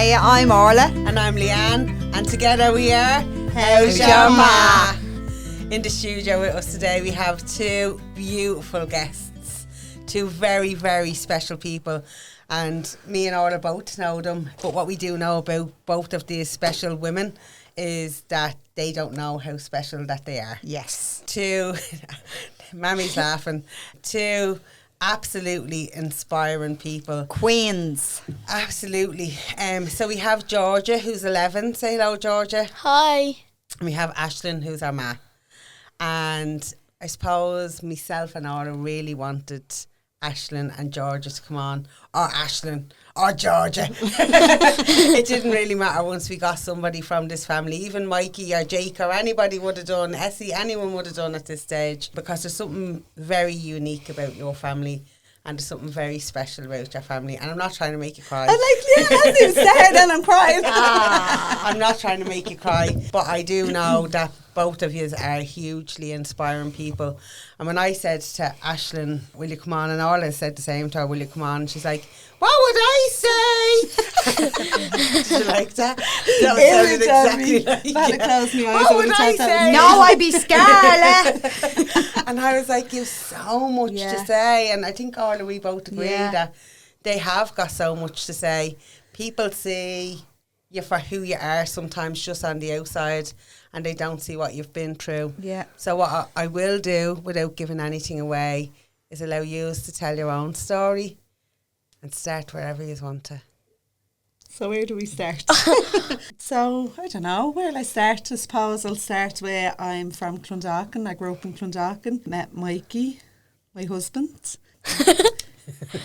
Hey, I'm Orla. And I'm Leanne. And together we are How's Your Ma? In the studio with us today we have two beautiful guests. Two very, very special people. And me and Orla both know them. But what we do know about both of these special women is that they don't know how special that they are. Yes. Two, Mammy's laughing, two absolutely inspiring people. Queens. Absolutely. So we have Georgia, who's 11. Say hello, Georgia. Hi. And we have Ashling, who's our ma. And I suppose myself and Orla really wanted Ashling and Georgia to come on, or Ashling, or Georgia. It didn't really matter once we got somebody from this family. Even Mikey or Jake or anybody would have done, Essie, anyone would have done at this stage, because there's something very unique about your family. And there's something very special about your family. And I'm not trying to make you cry. I'm like, yeah, as you said, and I'm crying. I'm not trying to make you cry. But I do know that both of you are hugely inspiring people. And when I said to Ashling, will you come on? And Orla said the same to her, will you come on? And she's like, what would I say? Did you like that? That sounded exactly like I had to close my eyes. What would I say? No, I'd be Scarlet. And I was like, you've so much to say. And I think Orla, we both agree that they have got so much to say. People see you for who you are sometimes just on the outside, and they don't see what you've been through. Yeah. So what I will do, without giving anything away, is allow you to tell your own story and start wherever you want to. So where do we start? So, I don't know, where will I start? I suppose I'll start where I'm from Clondalkin. I grew up in Clondalkin, met Mikey, my husband.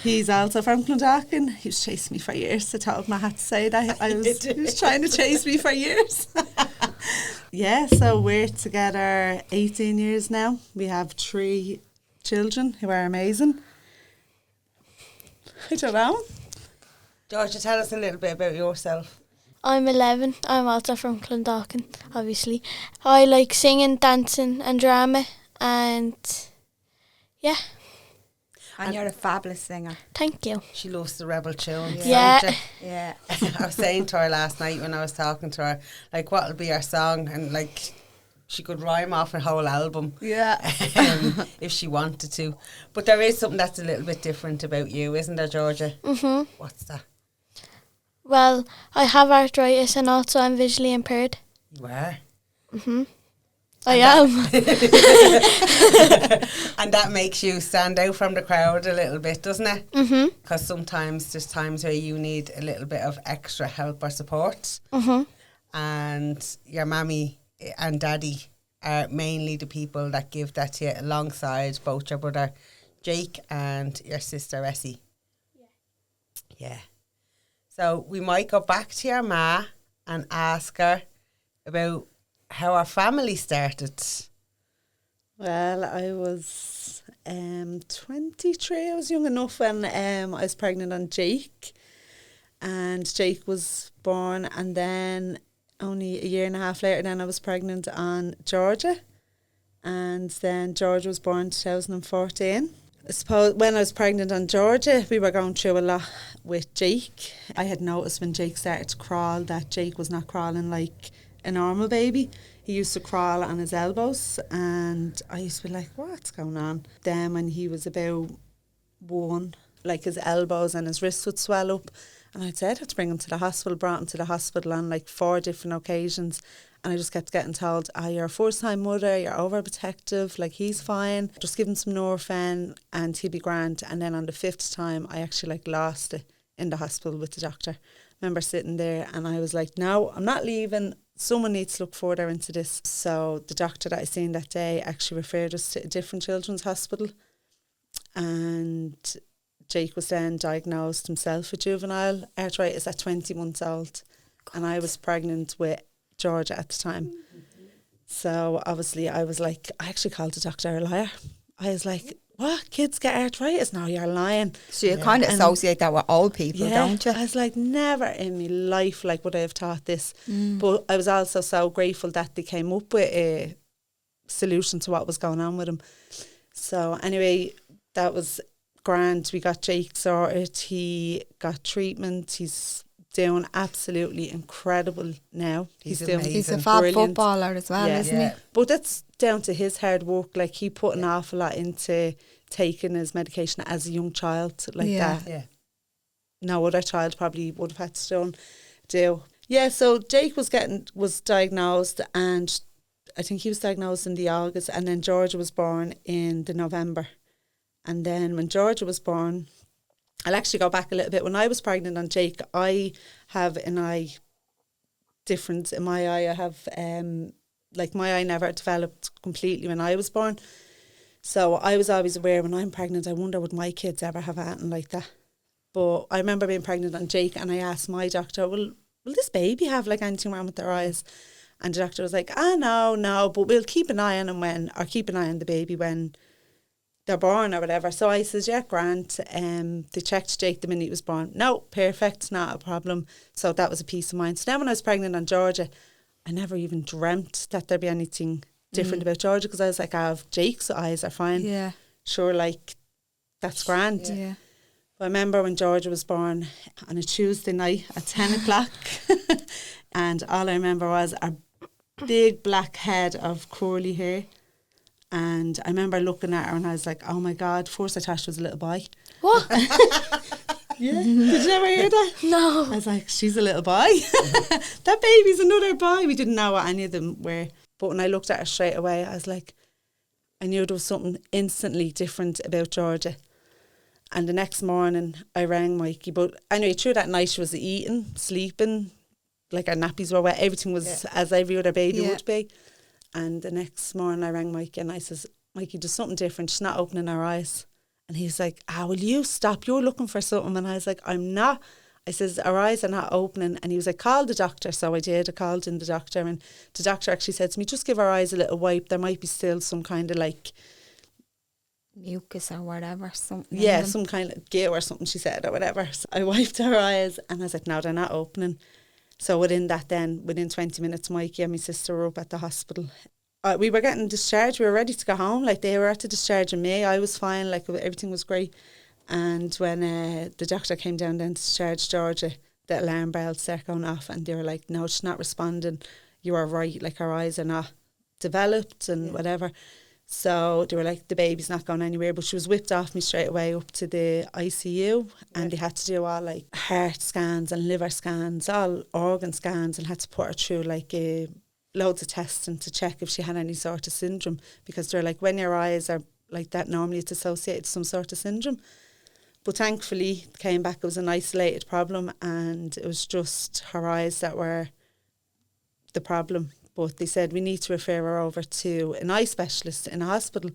He's also from Clondalkin. He was chasing me for years. I told him I had to say that. He was trying to chase me for years. Yeah, so we're together 18 years now. We have 3 children who are amazing. I don't know. Georgia, tell us a little bit about yourself. I'm 11. I'm also from Clondalkin, obviously. I like singing, dancing and drama, and yeah. And you're a fabulous singer. Thank you. She loves the rebel tunes. Yeah. don't you? Yeah. I was saying to her last night when I was talking to her, like, what'll be her song? And like, she could rhyme off a whole album. Yeah. If she wanted to. But there is something that's a little bit different about you, isn't there, Georgia? Mhm. What's that? Well, I have arthritis and also I'm visually impaired. You are. Mhm. I am. And that makes you stand out from the crowd a little bit, doesn't it? Mhm. Because sometimes there's times where you need a little bit of extra help or support. Mhm. And your mammy and daddy are mainly the people that give that to you, alongside both your brother Jake and your sister Essie. Yeah. So we might go back to your ma and ask her about how our family started. Well, I was 23. I was young enough when I was pregnant on Jake. And Jake was born, and then only a year and a half later, then I was pregnant on Georgia. And then Georgia was born in 2014. I suppose when I was pregnant on Georgia, we were going through a lot with Jake. I had noticed when Jake started to crawl that Jake was not crawling like a normal baby. He used to crawl on his elbows, and I used to be like, what's going on? Then when he was about 1, like his elbows and his wrists would swell up, and I'd said I had to bring him to the hospital, brought him to the hospital on like 4 different occasions. And I just kept getting told, you're a first-time mother, you're overprotective, like, he's fine. Just give him some Nurofen and he'll be grand. And then on the 5th time, I actually, like, lost it in the hospital with the doctor. I remember sitting there and I was like, no, I'm not leaving. Someone needs to look further into this. So the doctor that I seen that day actually referred us to a different children's hospital. And Jake was then diagnosed himself with juvenile arthritis at 20 months old. And I was pregnant with Georgia at the time. So obviously I was like, I actually called the doctor a liar. I was like, what, kids get arthritis? No, you're lying. So you kind of associate that with old people, don't you? I was like, never in my life like would I have thought this. But I was also so grateful that they came up with a solution to what was going on with him. So anyway, that was grand. We got Jake sorted. He got treatment. He's doing absolutely incredible now. He's doing amazing. He's a fab brilliant. footballer as well, Yeah. isn't Yeah. he? But that's down to his hard work. Like, he put an awful lot into taking his medication as a young child, like Yeah. that. Yeah. No other child probably would have had to do. Yeah, so Jake was diagnosed, and I think he was diagnosed in the August, and then Georgia was born in the November. And then when Georgia was born, I'll actually go back a little bit. When I was pregnant on Jake, I have an eye difference in my eye. I have, like, my eye never developed completely when I was born. So I was always aware when I'm pregnant, I wonder would my kids ever have anything like that. But I remember being pregnant on Jake, and I asked my doctor, will this baby have like anything wrong with their eyes? And the doctor was like, no, but we'll keep an eye on them keep an eye on the baby when they're born or whatever. So I says, yeah, grand. They checked Jake the minute he was born. No, perfect, not a problem. So that was a peace of mind. So then when I was pregnant on Georgia, I never even dreamt that there'd be anything different about Georgia, because I was like, if Jake's eyes are fine. Yeah. Sure, like, that's grand. Yeah. I remember when Georgia was born on a Tuesday night at 10 o'clock, and all I remember was a big black head of curly hair. And I remember looking at her and I was like, oh my God, first I thought she was a little boy. What? Yeah. Did you ever hear that? No. I was like, she's a little boy. That baby's another boy. We didn't know what any of them were. But when I looked at her straight away, I was like, I knew there was something instantly different about Georgia. And the next morning I rang Mikey. But anyway, through that night she was eating, sleeping, like our nappies were wet. Everything was as every other baby would be. And the next morning I rang Mikey and I says, Mikey, there's something different. She's not opening her eyes. And he was like, will you stop? You're looking for something. And I was like, I'm not. I says, her eyes are not opening. And he was like, call the doctor. So I did. I called in the doctor. And the doctor actually said to me, just give her eyes a little wipe. There might be still some kind of like mucus or whatever, something. Yeah, some kind of goo or something, she said, or whatever. So I wiped her eyes and I was like, no, they're not opening. So within 20 minutes, Mikey and my sister were up at the hospital. We were getting discharged. We were ready to go home. Like, they were at the discharge in May. I was fine. Like, everything was great. And when the doctor came down then to discharge Georgia, the alarm bells started going off and they were like, no, she's not responding. You are right. Like, her eyes are not developed and whatever. So they were like, the baby's not going anywhere. But she was whipped off me straight away up to the ICU and they had to do all like heart scans and liver scans, all organ scans, and had to put her through like loads of testing to check if she had any sort of syndrome, because they're like, when your eyes are like that, normally it's associated with some sort of syndrome. But thankfully it came back, it was an isolated problem and it was just her eyes that were the problem. But they said, we need to refer her over to an eye specialist in a hospital.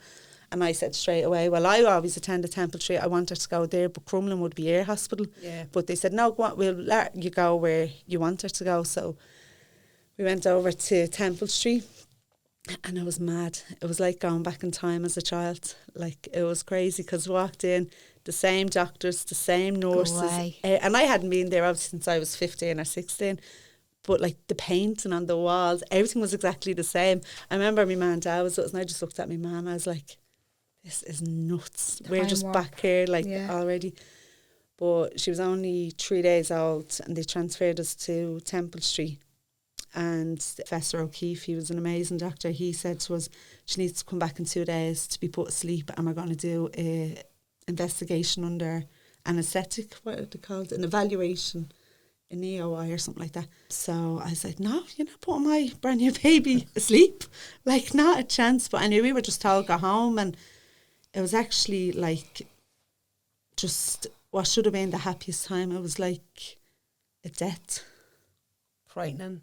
And I said straight away, well, I always attend Temple Street. I want her to go there, but Crumlin would be our hospital. Yeah. But they said, no, go on, we'll let you go where you want her to go. So we went over to Temple Street and it was mad. It was like going back in time as a child. Like, it was crazy because we walked in, the same doctors, the same nurses. And I hadn't been there obviously since I was 15 or 16. But like the painting on the walls, everything was exactly the same. I remember my man and dad was with us and I just looked at my man. I was like, this is nuts. We're just back here like already. But she was only 3 days old and they transferred us to Temple Street. And Professor O'Keefe, he was an amazing doctor. He said to us, she needs to come back in 2 days to be put to sleep and we're going to do a investigation under anaesthetic, what are they called? An evaluation. An EOI or something like that. So I was like, no, you're not putting my brand new baby asleep. Like, not a chance. But anyway, we were just told go home and it was actually like just what should have been the happiest time. It was like a death. Frightening.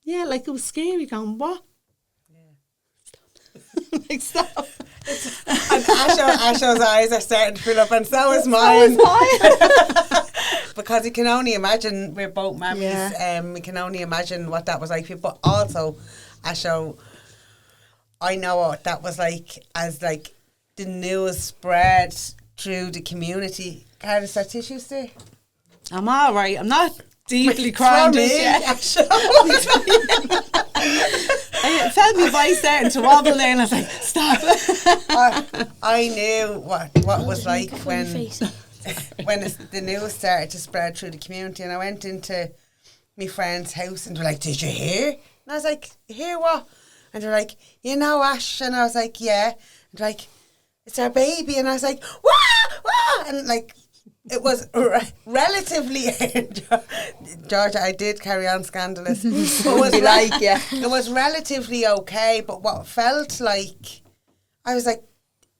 Yeah, like it was scary going, what? Yeah. Stop. Like, stop. And Asho's eyes are starting to fill up and so is mine. Because you can only imagine, we're both mammies, we can only imagine what that was like for you. But also, Asho, I know what that was like as like the news spread through the community. How does that tissues there? I'm all right. I'm not deeply crying yet. I felt my voice starting to wobble there and I was like, stop. I knew what was like when when the news started to spread through the community, and I went into my friend's house and they're like, "Did you hear?" And I was like, "Hear what?" And they're like, "You know Ash?" And I was like, "Yeah." And they're like, "It's our baby." And I was like, "Wah! Wah!" And like, it was relatively Georgia, I did carry on scandalous. But it was it was relatively okay, but what felt like, I was like,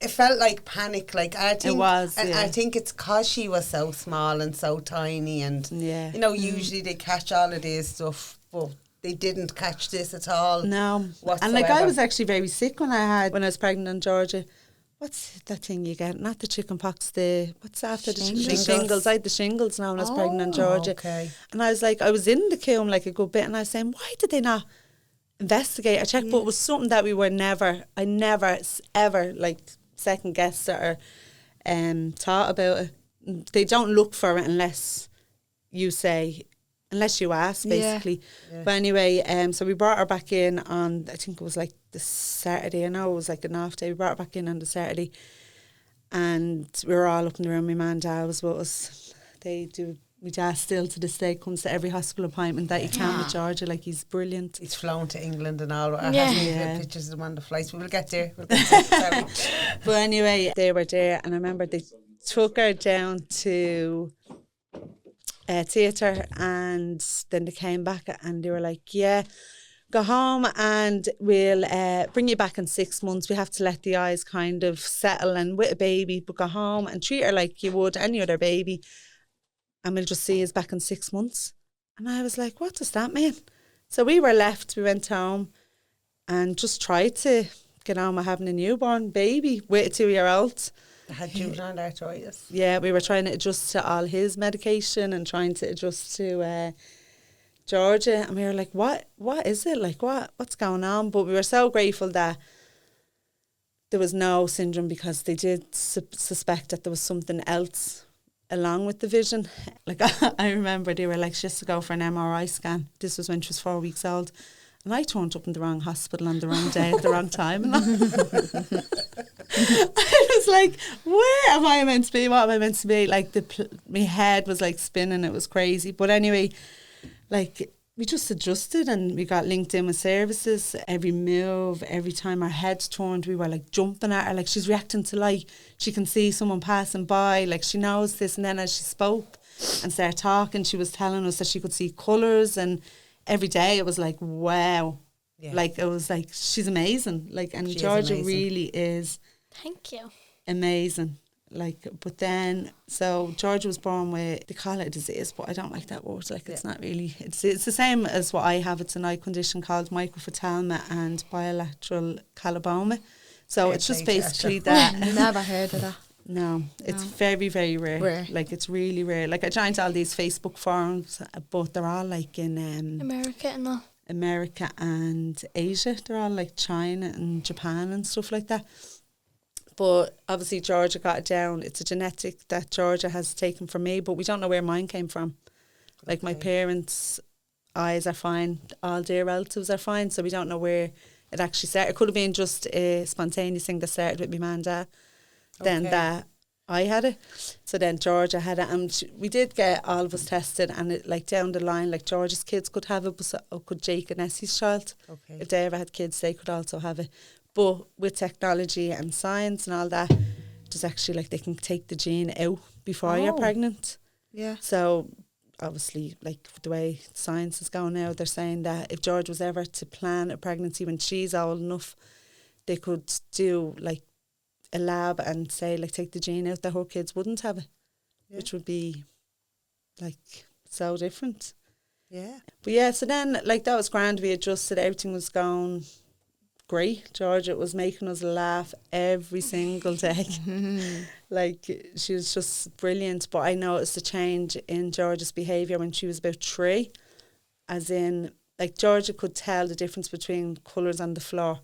it felt like panic. Like I think it was. Yeah. I think it's because she was so small and so tiny, and you know, usually they catch all of this stuff, but they didn't catch this at all. No, whatsoever. and like I was actually very sick when I was pregnant on Georgia. What's that thing you get? Not the chicken pox, what's after Shingles. the shingles? I had the shingles now when I was pregnant on Georgia. Okay. And I was like, I was in the queue like a good bit, and I was saying, why did they not investigate or check? But it was something that I never ever like second guessed it or thought about it. They don't look for it unless you ask, basically. Yeah. But anyway, so we brought her back in on, I think it was like the Saturday. I know it was like an off day. We brought her back in on the Saturday, and we were all up in the room. My man and dad was with us. They do. My dad still to this day comes to every hospital appointment that he can with Georgia. Like, he's brilliant. He's flown to England and all. I Yeah. have pictures of him on the flights. We will get there. Sorry. But anyway, they were there, and I remember they took her down to theatre, and then they came back and they were like, "Yeah, go home and we'll bring you back in 6 months. We have to let the eyes kind of settle, and with a baby, but go home and treat her like you would any other baby, and we'll just see you back in 6 months." And I was like, "What does that mean?" So we were left. We went home and just tried to get on with having a newborn baby with a 2-year-old. I had juvenile arthritis. Yeah, we were trying to adjust to all his medication and trying to adjust to Georgia, and we were like, what is it? Like, what's going on? But we were so grateful that there was no syndrome, because they did suspect that there was something else along with the vision. Like, I remember they were like, she has to go for an MRI scan. This was when she was 4 weeks old. And I turned up in the wrong hospital on the wrong day at the wrong time. And I was like, where am I meant to be? What am I meant to be? Like, my head was like spinning. It was crazy. But anyway, like, we just adjusted and we got linked in with services. Every move, every time our heads turned, we were like jumping at her. Like, she's reacting to light. She can see someone passing by. Like, she knows this. And then as she spoke and started talking, she was telling us that she could see colours, and every day it was like, wow. Yeah. Like, it was like, she's amazing. Like, and Georgia really is. Thank you. Amazing. Like, but then, so Georgia was born with, they call it a disease, but I don't like that word. Like, it's not really, it's the same as what I have. It's an eye condition called microphthalmia and bilateral coloboma. So it's just basically that. Never heard of that. No, it's very, very rare. Like, it's really rare. Like, I joined all these Facebook forums, but they're all like in America and all. America and Asia. They're all like China and Japan and stuff like that. But obviously Georgia got it down. It's a genetic that Georgia has taken from me, but we don't know where mine came from. Like, my parents' eyes are fine. All their relatives are fine. So we don't know where it actually started. It could have been just a spontaneous thing that started with my man and dad. Then that I had it. So then Georgia had it. And we did get all of us tested. And it, like, down the line, like, Georgia's kids could have it, but so could Jake and Essie's child. Okay. If they ever had kids, they could also have it. But with technology and science and all that, there's actually, like, they can take the gene out before you're pregnant. Yeah. So obviously, like, the way science is going now, they're saying that if George was ever to plan a pregnancy when she's old enough, they could do, like, a lab and say, like, take the gene out that her kids wouldn't have it, which would be, like, so different. Yeah. But yeah, so then, like, that was grand. We adjusted, everything was going great. Georgia was making us laugh every single day. Like, she was just brilliant. But I noticed a change in Georgia's behaviour when she was about 3. As in, like, Georgia could tell the difference between colours on the floor.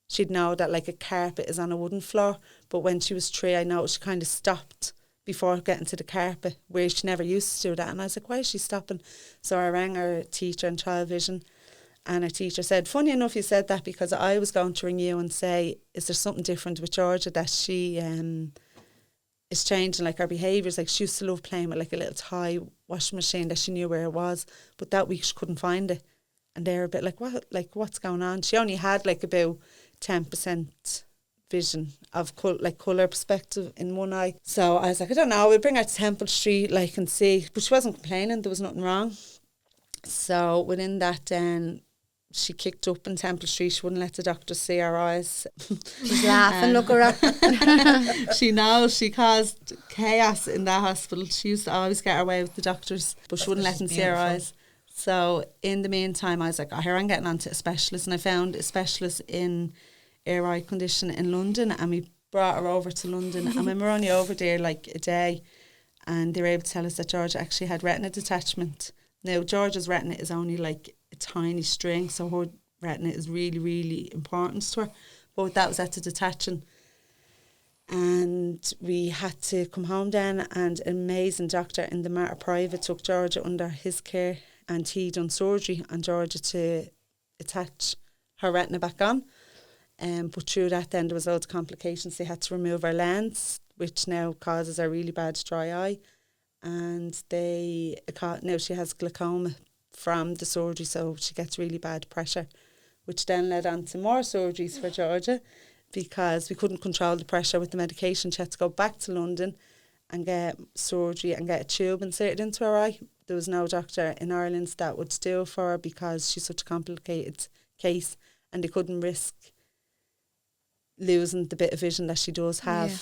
She'd know that, like, a carpet is on a wooden floor. But when she was 3, I noticed she kind of stopped before getting to the carpet, where she never used to do that. And I was like, why is she stopping? So I rang our teacher in child vision, and our teacher said, funny enough you said that, because I was going to ring you and say, is there something different with Georgia that she it's changing, like our behaviours. Like she used to love playing with like a little toy washing machine that she knew where it was, but that week she couldn't find it, and they were a bit like, what, like what's going on? She only had like about 10% vision of colour perspective in one eye. So I was like, I don't know, we'll bring her to Temple Street like and see, but she wasn't complaining, there was nothing wrong. So within that then she kicked up in Temple Street. She wouldn't let the doctor see her eyes. She's laughing, look her up. She knows she caused chaos in that hospital. She used to always get her way with the doctors, but she wouldn't let them see her eyes. So in the meantime, I was like, oh, here I'm getting on to a specialist, and I found a specialist in eye condition in London, and we brought her over to London. And when we were only over there like a day, and they were able to tell us that Georgia actually had retina detachment. Now Georgia's retina is only like a tiny string, so her retina is really, really important to her, but that was after detaching. And we had to come home then, and an amazing doctor in the Mater Private took Georgia under his care, and he done surgery on Georgia to attach her retina back on. But through that then there was loads of complications. They had to remove her lens, which now causes a really bad dry eye, and now she has glaucoma from the surgery, so she gets really bad pressure, which then led on to more surgeries for Georgia, because we couldn't control the pressure with the medication. She had to go back to London and get surgery and get a tube inserted into her eye. There was no doctor in Ireland that would do it for her because she's such a complicated case, and they couldn't risk losing the bit of vision that she does have. Yeah.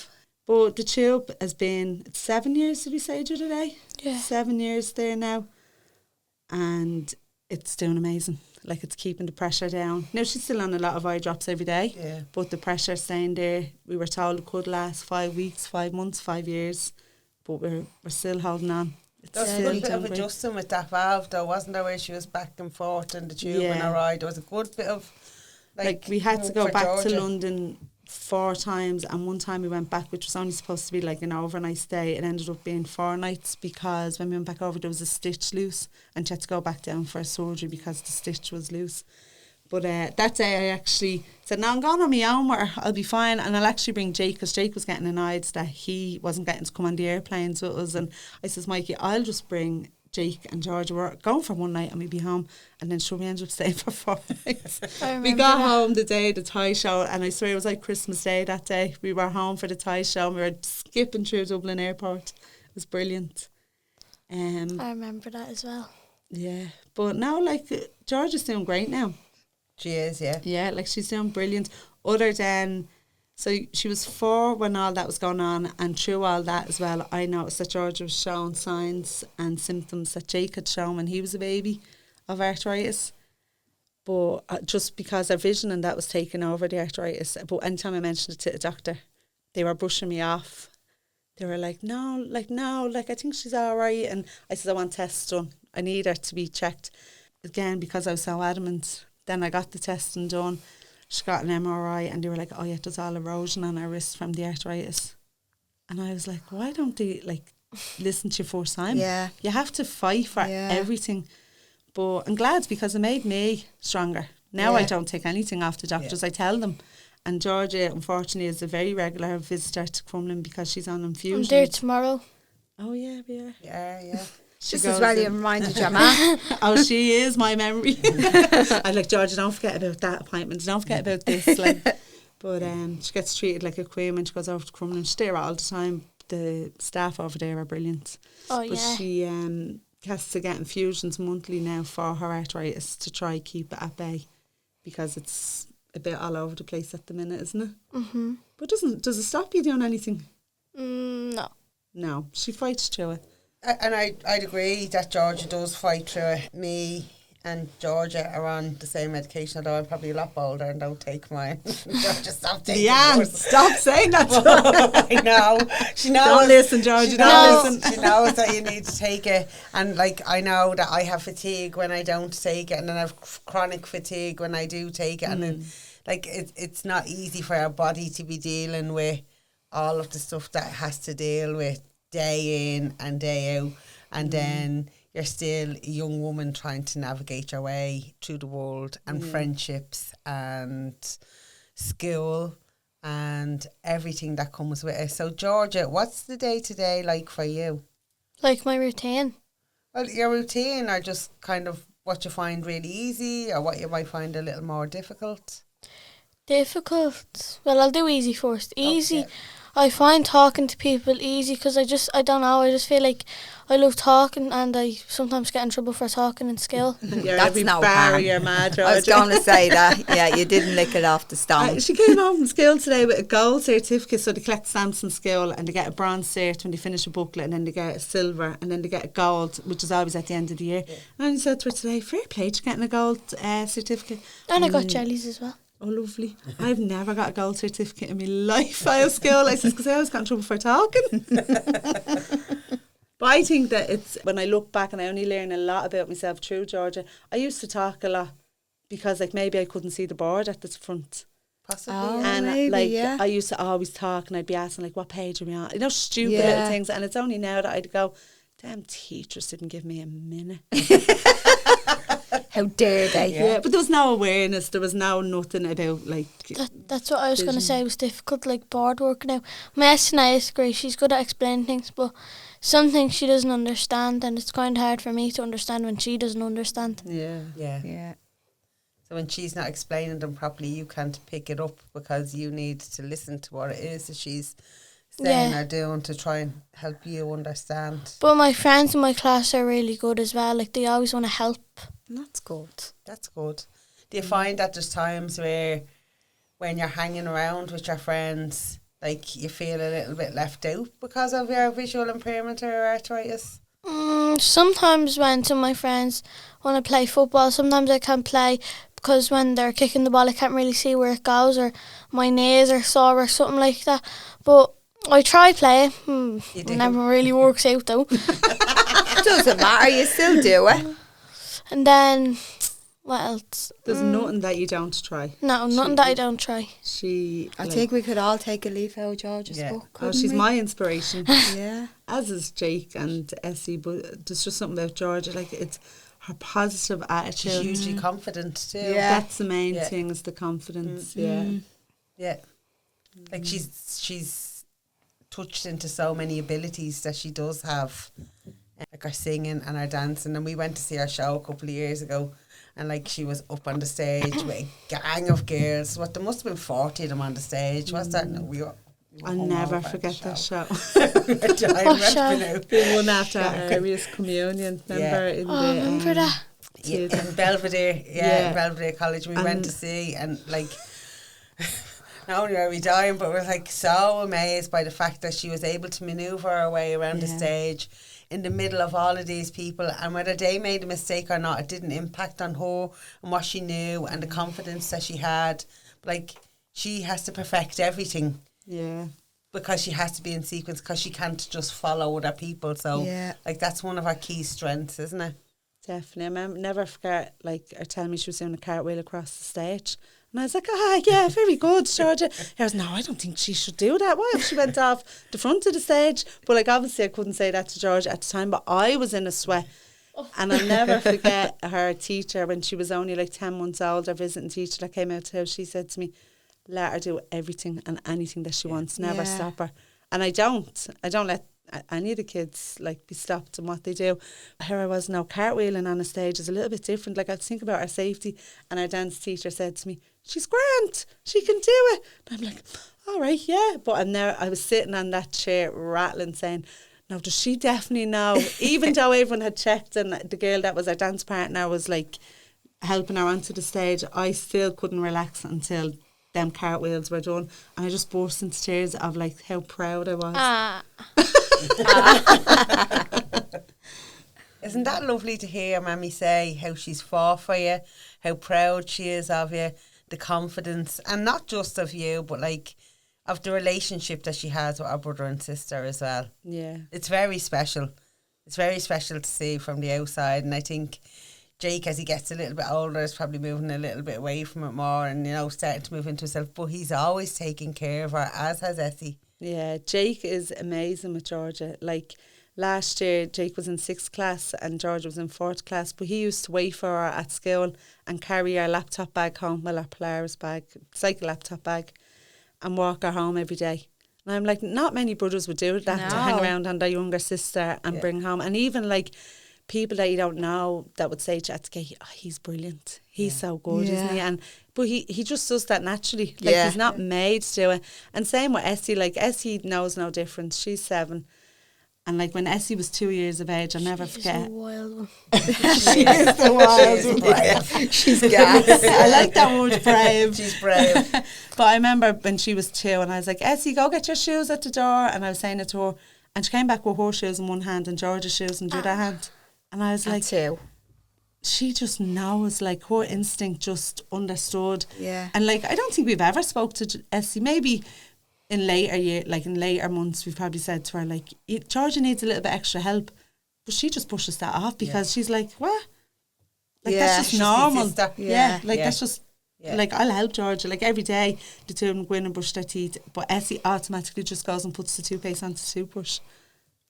But the tube has been 7 years, did we say the other day? Yeah. 7 years there now. And it's doing amazing. Like, it's keeping the pressure down. Now, she's still on a lot of eye drops every day, but the pressure's staying there. We were told it could last 5 weeks, 5 months, 5 years, but we're still holding on. There was a good bit of adjusting with that valve, though, wasn't there, where she was back and forth in the tube in her eye? There was a good bit of... Like we had to go back to London 4 times, and one time we went back, which was only supposed to be like an overnight stay. It ended up being 4 nights, because when we went back over there was a stitch loose, and she had to go back down for a surgery because the stitch was loose. But that day I actually said, no, I'm going on my own with her, I'll be fine, and I'll actually bring Jake, because Jake was getting annoyed that he wasn't getting to come on the airplanes with us. And I says, Mikey, I'll just bring Jake and Georgia. We're going for one night and we'll be home, and then sure we ended up staying for 4 nights. We got home the day of the Thai show, and I swear it was like Christmas Day that day. We were home for the Thai show, and we were skipping through Dublin Airport. It was brilliant. I remember that as well. Yeah, but now like Georgia's doing great now. She is, yeah. Yeah, like she's doing brilliant. Other than, so she was 4 when all that was going on, and through all that as well, I noticed that Georgia was showing signs and symptoms that Jake had shown when he was a baby of arthritis. But just because her vision and that was taking over the arthritis. But anytime I mentioned it to the doctor, they were brushing me off. They were like, no, I think she's all right. And I said, I want tests done. I need her to be checked. Again, because I was so adamant. Then I got the testing done. She got an MRI, and they were like, oh yeah, there's all erosion on her wrist from the arthritis. And I was like, why don't they like listen to you first time? Yeah. You have to fight for everything. But I'm glad, because it made me stronger. Now I don't take anything off the doctors. I tell them. And Georgia, unfortunately, is a very regular visitor to Crumlin because she's on infusion. I'm there tomorrow. Oh yeah, we are. Yeah. Just as well you reminded your ma. Oh, she is my memory. I'm like, Georgia, don't forget about that appointment. Don't forget about this. Like, but she gets treated like a queen when she goes over to Crumlin. She's there all the time. The staff over there are brilliant. Oh, but she has to get infusions monthly now for her arthritis to try keep it at bay, because it's a bit all over the place at the minute, isn't it? Mm-hmm. But does it stop you doing anything? No. No, she fights through it. And I'd agree that Georgia does fight through it. Me and Georgia are on the same medication, although I'm probably a lot bolder and don't take mine. Georgia, stop taking yours. Stop saying that. I know. She knows. Don't listen, Georgia. Don't listen. She knows that you need to take it. And like, I know that I have fatigue when I don't take it, and then I have chronic fatigue when I do take it. And then, like, it's not easy for our body to be dealing with all of the stuff that it has to deal with day in and day out, and then you're still a young woman trying to navigate your way through the world, and friendships and school and everything that comes with it. So, Georgia, what's the day-to-day like for you? Like my routine. Well, your routine, or just kind of what you find really easy, or what you might find a little more difficult? Difficult. Well, I'll do easy first. Easy. Okay. I find talking to people easy because I don't know, I just feel like I love talking, and I sometimes get in trouble for talking in school. You're That's every no barrier, harm. mad, I was Georgia. going to say that. Yeah, you didn't lick it off the stone. She came home from school today with a gold certificate, so they collect stamps in school, and they get a bronze cert when they finish a booklet, and then they get a silver, and then they get a gold, which is always at the end of the year. And I said to her today, fair play to getting a gold certificate. And I got jellies as well. Oh, lovely. I've never got a gold certificate in my life out of school. I says, because I always got in trouble for talking. But I think that it's, when I look back and I only learn a lot about myself through Georgia, I used to talk a lot because like maybe I couldn't see the board at the front. Possibly. Oh, And maybe, like yeah. I used to always talk, and I'd be asking like, what page are we on? You know, stupid Yeah. little things. And it's only now that I'd go, damn, teachers didn't give me a minute. How dare they? Yeah, but there was no awareness. There was no nothing about like. That's what I was going to Vision. say was difficult, like board work now. My SNA is great, she's good at explaining things, but some things she doesn't understand, and it's kind of hard for me to understand when she doesn't understand. Yeah. Yeah. Yeah. So when she's not explaining them properly, you can't pick it up because you need to listen to what it is that she's saying Yeah. or doing to try and help you understand. But my friends in my class are really good as well, like they always want to help. That's good. That's good. Do you find that there's times where when you're hanging around with your friends, like you feel a little bit left out because of your visual impairment or arthritis? Sometimes when some of my friends want to play football, sometimes I can't play because when they're kicking the ball I can't really see where it goes, or my knees are sore or something like that. But I try playing. You It do. never really works out though. Doesn't matter, you still do it. And then, what else? There's nothing that you don't try. No, nothing that I don't try. She. I like, think we could all take a leaf out of Georgia's Yeah. book. Oh, couldn't she's we? my inspiration. Yeah. As is Jake and Essie, but there's just something about Georgia, like it's her positive She's attitude. hugely confident too. Yeah. That's the main Yeah. thing, is the confidence. Yeah. Like she's touched into so many abilities that she does have. Like her singing and her dancing, and we went to see her show a couple of years ago, and like she was up on the stage with a gang of girls. What, there must have been 40 of them on the stage. What's that? No, we were I'll never forget that show. What show? The one after Arius Communion, remember? In Oh, I remember that. Yeah, in Belvedere, Yeah. Belvedere College, we went to see, and like, not only are we dying, but we're like so amazed by the fact that she was able to manoeuvre her way around the stage in the middle of all of these people, and whether they made a mistake or not, it didn't impact on her and what she knew and the confidence that she had. Like, she has to perfect everything. Yeah. Because she has to be in sequence, because she can't just follow other people. So, Yeah. like, that's one of our key strengths, isn't it? Definitely. I remember, never forget, like, her telling me she was doing a cartwheel across the stage. And I was like, yeah, very good, Georgia. I was, no, I don't think she should do that. Why if she went off the front of the stage? But, like, obviously I couldn't say that to Georgia at the time, but I was in a sweat. And I'll never forget her teacher, when she was only like 10 months old, our visiting teacher that came out to her, she said to me, let her do everything and anything that she wants, never Yeah. stop her. And I don't let any of the kids like be stopped in what they do. Here I was now cartwheeling on a stage is a little bit different. Like, I think about our safety, and our dance teacher said to me, she's grand, she can do it. And I'm like, all right, yeah. But I was sitting on that chair rattling, saying, now does she definitely know? Even though everyone had checked, and the girl that was our dance partner was like helping her onto the stage, I still couldn't relax until them cartwheels were done, and I just burst into tears of like how proud I was. Isn't that lovely to hear Mammy say how she's fought for you, how proud she is of you, the confidence, and not just of you, but like of the relationship that she has with her brother and sister as well. Yeah. It's very special. It's very special to see from the outside, and I think Jake, as he gets a little bit older, is probably moving a little bit away from it more, and, you know, starting to move into himself, but he's always taking care of her, as has Essie. Yeah, Jake is amazing with Georgia. Like, last year, Jake was in 6th class and Georgia was in 4th class, but he used to wait for her at school and carry our laptop bag home, well, our Polaris bag, cycle laptop bag. and walk her home every day. And I'm like, not many brothers would do that, to hang around on their younger sister and bring home. And even like people that you don't know that would say to you, oh, he's brilliant. He's so good, isn't he? But he just does that naturally. Like he's not made to do it. And same with Essie. Like Essie knows no difference. She's 7. And like when Essie was 2 years of age, I'll never forget. She's a wild one. She is the wild one. She's gas. I like that word, brave. She's brave. But I remember when she was 2 and I was like, Essie, go get your shoes at the door. And I was saying it to her. And she came back with her shoes in one hand and George's shoes in the other hand. And I was like, 2. She just knows, like her instinct just understood. Yeah. And like, I don't think we've ever spoke to Essie. Maybe in later months, we've probably said to her, like, Georgia needs a little bit extra help. But she just pushes that off because she's like, what? Like, that's just normal. That's just, like, I'll help Georgia. Like, every day, the two of them go in and brush their teeth. But Essie automatically just goes and puts the toothpaste on the toothbrush.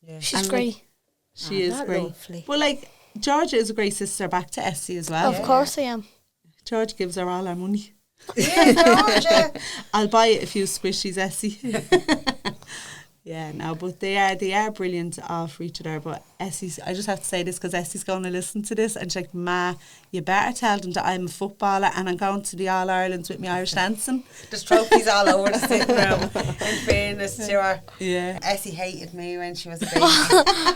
Yeah. She's great. Like, she is great. Lovely. But, like, Georgia is a great sister back to Essie as well. Of course I am. George gives her all her money. Yeah, Georgia. I'll buy it a few squishies, Essie. Yeah, no, but they are brilliant all for each other. But Essie's, I just have to say this because Essie's going to listen to this and she's like, Ma, you better tell them that I'm a footballer and I'm going to the All Irelands with my Irish dancing. There's trophies all over the sitting room. In fairness to her, Essie hated me when she was a baby.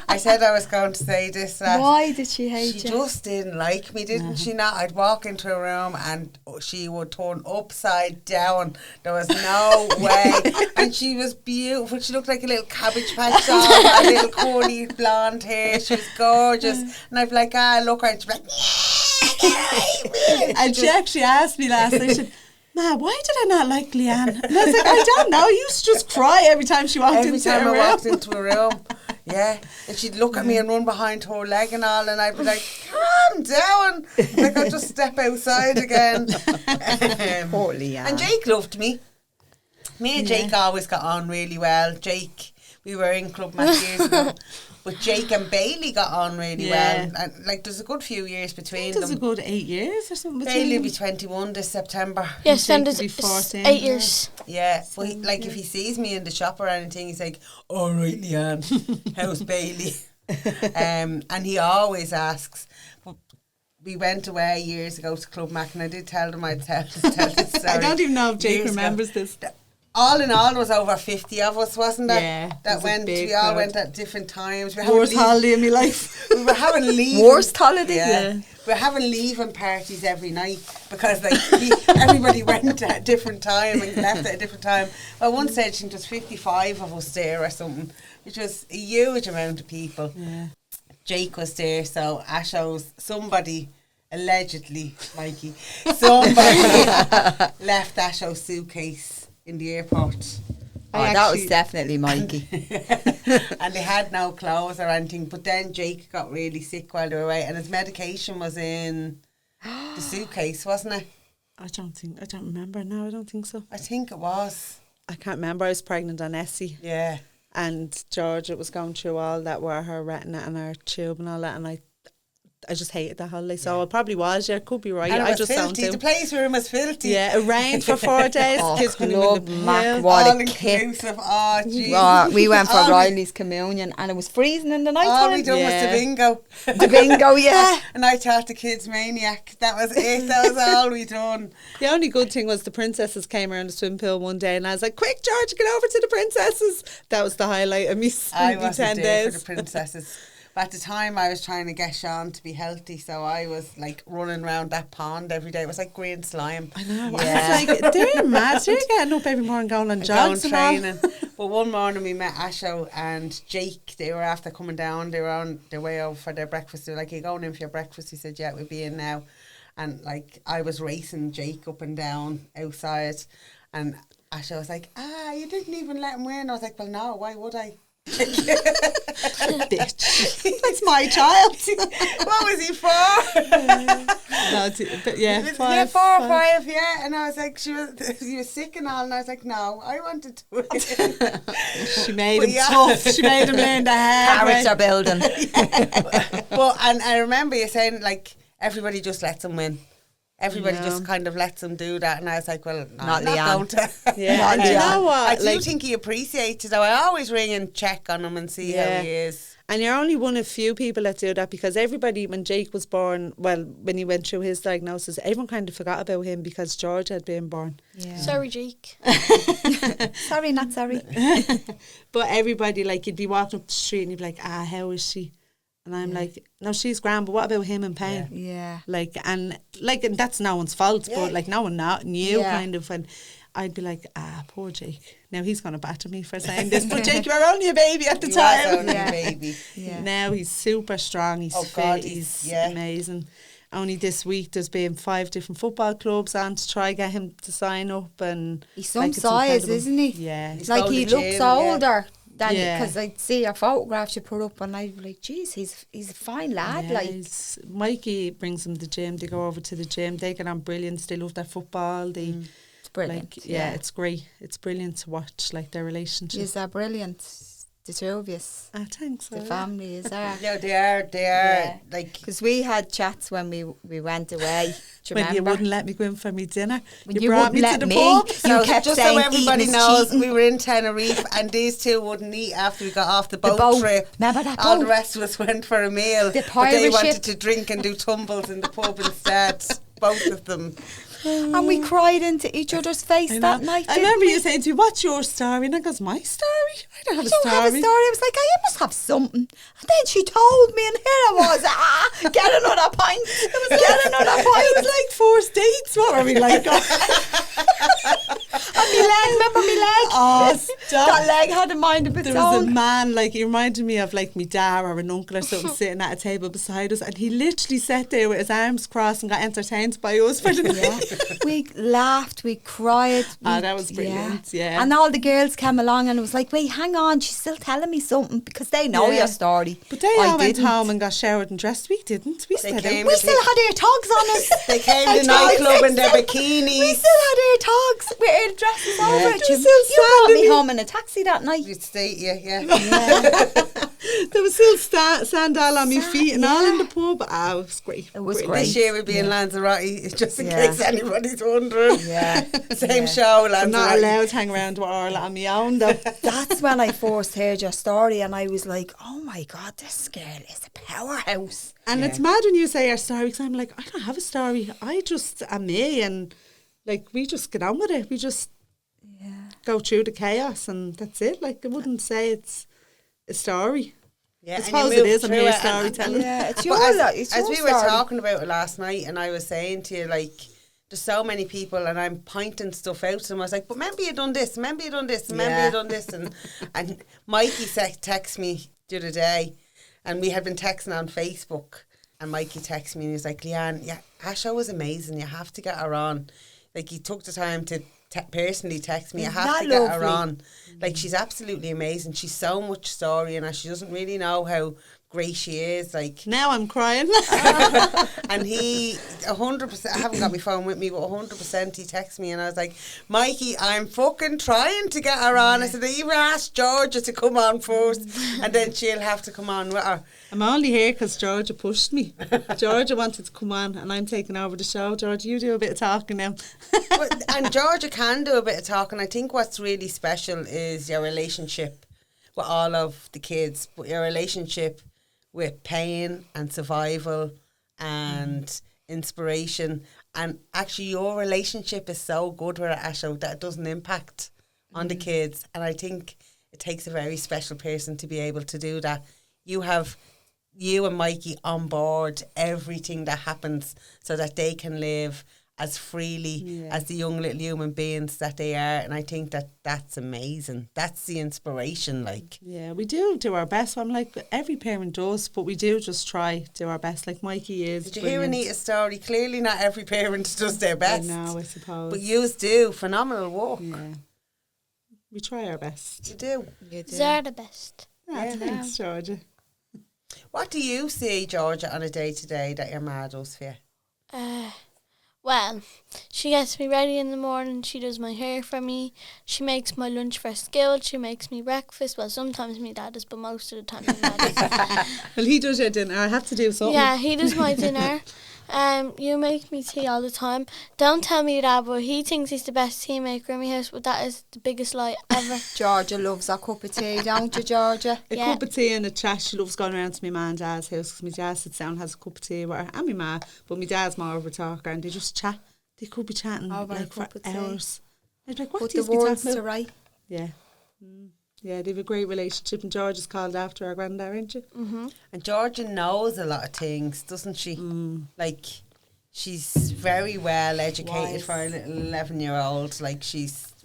I said I was going to say this. Why did she hate you? She just didn't like me, didn't she? Not. I'd walk into a room and she would turn upside down. There was no way. And she was beautiful. She looked like a little cabbage patch doll, a little curly blonde hair. She was gorgeous. And I'd be like, look her. And she'd be like, and she actually asked me last night, she said, Ma, why did I not like Leanne? And I was like, I don't know. You used to just cry every time she walked into a room. Every time I walked into a room. Yeah. And she'd look at me and run behind her leg and all, and I'd be like, calm down. Like, I'll just step outside again. Poor Leanne. And Jake loved me. Me and Jake always got on really well. Jake, we were in Club Match years ago. But Jake and Bailey got on really well. And like, there's a good few years between them. There's a good 8 years or something between Bailey will them. be 21 this September. Yes, then Jake there's will be 14. 8 years. Yeah, but he, like if he sees me in the shop or anything, he's like, all right, Leanne, how's Bailey? And he always asks. But we went away years ago to Club Mac and I did tell them I'd tell this story. I don't even know if Jake years remembers ago. this. All in all, there was over 50 of us, wasn't there? Yeah, that went. We all went at different times. We Worst holiday in my life. We were having leave. Worst holiday? Yeah. We were having leaving parties every night because like everybody went at a different time and left at a different time. At one stage, I think there was 55 of us there or something, which was a huge amount of people. Yeah. Jake was there, so Asho's somebody. Allegedly, Mikey, somebody left Asho's suitcase in the airport. That was definitely Mikey. And they had no clothes or anything. But then Jake got really sick while they were away, and his medication was in the suitcase, wasn't it? I don't remember now. I don't think so. I think it was. I can't remember. I was pregnant on Essie. Yeah. And Georgia was going through all that were her retina and her tube and all that, and I just hated that holiday. So it probably was, could be right. And it I was just filthy. The place room was filthy. Yeah, it rained for 4 days. Kids couldn't even Club in the Mac, pool. what All a kick. inclusive. Oh, jeez. We went for Riley's communion and it was freezing in the night All we time. done was the bingo. The bingo, yeah. And I taught the kids Maniac. That was it. That was all we done. The only good thing was the princesses came around the swim pool one day and I was like, quick, George, get over to the princesses. That was the highlight of me I 10 wasn't there days. for the princesses. But at the time I was trying to get Sean to be healthy, so I was like running around that pond every day. It was like green slime. I know. Yeah. I was like, they're mad. They're getting up every morning going on jogs and all. training. But one morning we met Asho and Jake. They were after coming down. They were on their way over for their breakfast. They were like, "Are you going in for your breakfast?" He said, "Yeah, we'll be in now." And like I was racing Jake up and down outside, and Asho was like, you didn't even let him win." I was like, "Well, no, why would I?" Bitch. That's my child. What was he for? But yeah, Yeah, 4 or 5, yeah. And I was like, she was sick and all, and I was like, no, I wanted to win. She made him tough. She made him learn the hard way. Character building. Well, and I remember you saying, like, everybody just lets him win. Everybody just kind of lets him do that, and I was like, well, no, Not I'm not Leanne. going to. Yeah, and you know what? I do think he appreciates it, though. I always ring and check on him and see how he is. And you're only one of few people that do that, because everybody, when Jake was born, well, when he went through his diagnosis, everyone kind of forgot about him because George had been born. Yeah. Sorry, Jake. Sorry, not sorry. But everybody, like, you'd be walking up the street and you'd be like, how is she? And I'm like, no, she's grand, but what about him in pain? Yeah. And that's no one's fault, but like no one knew kind of, and I'd be like, poor Jake. Now he's going to batter me for saying this, but Jake, you were only a baby at the time. Was only a baby. Yeah. Now he's super strong, he's fit, he's amazing. Only this week there's been 5 different football clubs on to try get him to sign up, and He's some it's size, incredible. isn't he? Yeah. He's Like going he to looks gym, older than Yeah. because I'd see a photograph you put up and I'd be like, geez, he's a fine lad. Yeah, Like, Mikey brings them to the gym. They go over to the gym. They get on brilliant. They love their football. They it's brilliant. like, it's great. It's brilliant to watch, like, their relationship. Is that brilliant? The two of you. Thanks. The family is there. No, they are. Like, Because we had chats when we went away. Do you When you remember? wouldn't let me go in for me dinner. When you brought me wouldn't to let the me. pub. You so kept just saying so everybody eating is knows, cheating. we were in Tenerife and these two wouldn't eat after we got off the boat, boat. trip. Remember that All the boat? rest of us went for a meal. The but they pirate wanted ship. to drink and do tumbles in the pub instead. Both of them. And we cried into each other's face that night. I didn't remember we? you saying to me, what's your story? And I goes, my story? I don't have a I don't story. have a story. I was like, I must have something. And then she told me, and here I was. Get another pint. Get another pint. It was like 4 dates. What were we like? And me leg, remember me leg? Oh, stop. That leg had a mind of its There was a own. man, like, he reminded me of, like, me dad or an uncle or something sitting at a table beside us, and he literally sat there with his arms crossed and got entertained by us for the night. We laughed, we cried. That was brilliant, yeah. And all the girls came along and it was like, wait, hang on, she's still telling me something because they know Yeah. your story. But they I all went didn't. home and got showered and dressed. We didn't. We stayed came out. We still had our togs on us. They came Our to nightclub togs, in their We bikinis. still had our togs with our dresses over it. They You were still brought me standing. home in a taxi that night. You'd stay, yeah. There was still sandal on my feet and all in the pub. It was great. It was Brilliant. great. This year we'd be in Lanzarote, just in Yeah. case anybody's wondering. Yeah. Same show, Lanzarote. I'm not allowed to hang around with Orla on my own, though. That's when I first heard your story and I was like, oh my God, this girl is a powerhouse. And it's mad when you say your story, because I'm like, I don't have a story. I just am me, and like, we just get on with it. We just go through the chaos, and that's it. Like, I wouldn't say it's a story. Yeah, I and suppose you it move is. I'm through here it storytelling. Yeah, it's But your as your we were story. talking about it last night, and I was saying to you, like, there's so many people, and I'm pointing stuff out to them. I was like, but remember you done this, remember you done this, remember you done this. And Mikey texted me the other day, and we had been texting on Facebook, and Mikey texted me, and he was like, Leanne, yeah, Asha was amazing, you have to get her on. Like, he took the time to personally text me, I have that to get her lovely? on. Like, she's absolutely amazing. She's so much story, and she doesn't really know how great she is. Like, Now I'm crying. and he 100%, I haven't got my phone with me, but 100% he texted me, and I was like, Mikey, I'm fucking trying to get her on. I said, I even asked Georgia to come on first, and then she'll have to come on with her. I'm only here because Georgia pushed me. Georgia wanted to come on, and I'm taking over the show. Georgia, you do a bit of talking now. And Georgia can do a bit of talking. I think what's really special is your relationship with all of the kids, but your relationship with pain and survival and inspiration. And actually your relationship is so good with it, Asho, that it doesn't impact on the kids. And I think it takes a very special person to be able to do that. You have you and Mikey on board everything that happens so that they can live as freely as the young little human beings that they are. And I think that that's amazing. That's the inspiration, like. Yeah, we do our best. I'm like, every parent does, but we do just try to do our best. Like Mikey is. Did you hear Anita's story? Clearly not every parent does their I best. know, I suppose. But yous do. Phenomenal work. Yeah. We try our best. You do. They're the best. Yeah, thanks, Georgia. What do you see, Georgia, on a day-to-day that your ma does for you? Well, she gets me ready in the morning, she does my hair for me, she makes my lunch for school, she makes me breakfast. Well, sometimes my dad does, but most of the time my dad is. Well, he does your dinner. I have to do something. Yeah, he does my dinner. You make me tea all the time. Don't tell me that, but he thinks he's the best tea maker in my house, but that is the biggest lie ever. Georgia loves a cup of tea, don't you, Georgia? A Yeah. cup of tea and a chat. She loves going around to my ma and dad's house because my dad sits down and has a cup of tea with her and my ma, but my dad's more of a talker and they just chat. They could be chatting Over a like for cup of tea. hours. I'd be like, what Put do the you be words talking to about? right. Yeah. Yeah, they have a great relationship and George is called after our granddad, aren't you? Mm-hmm. And Georgia knows a lot of things, doesn't she? Like, she's very well educated Wise. for a little 11-year-old. Like,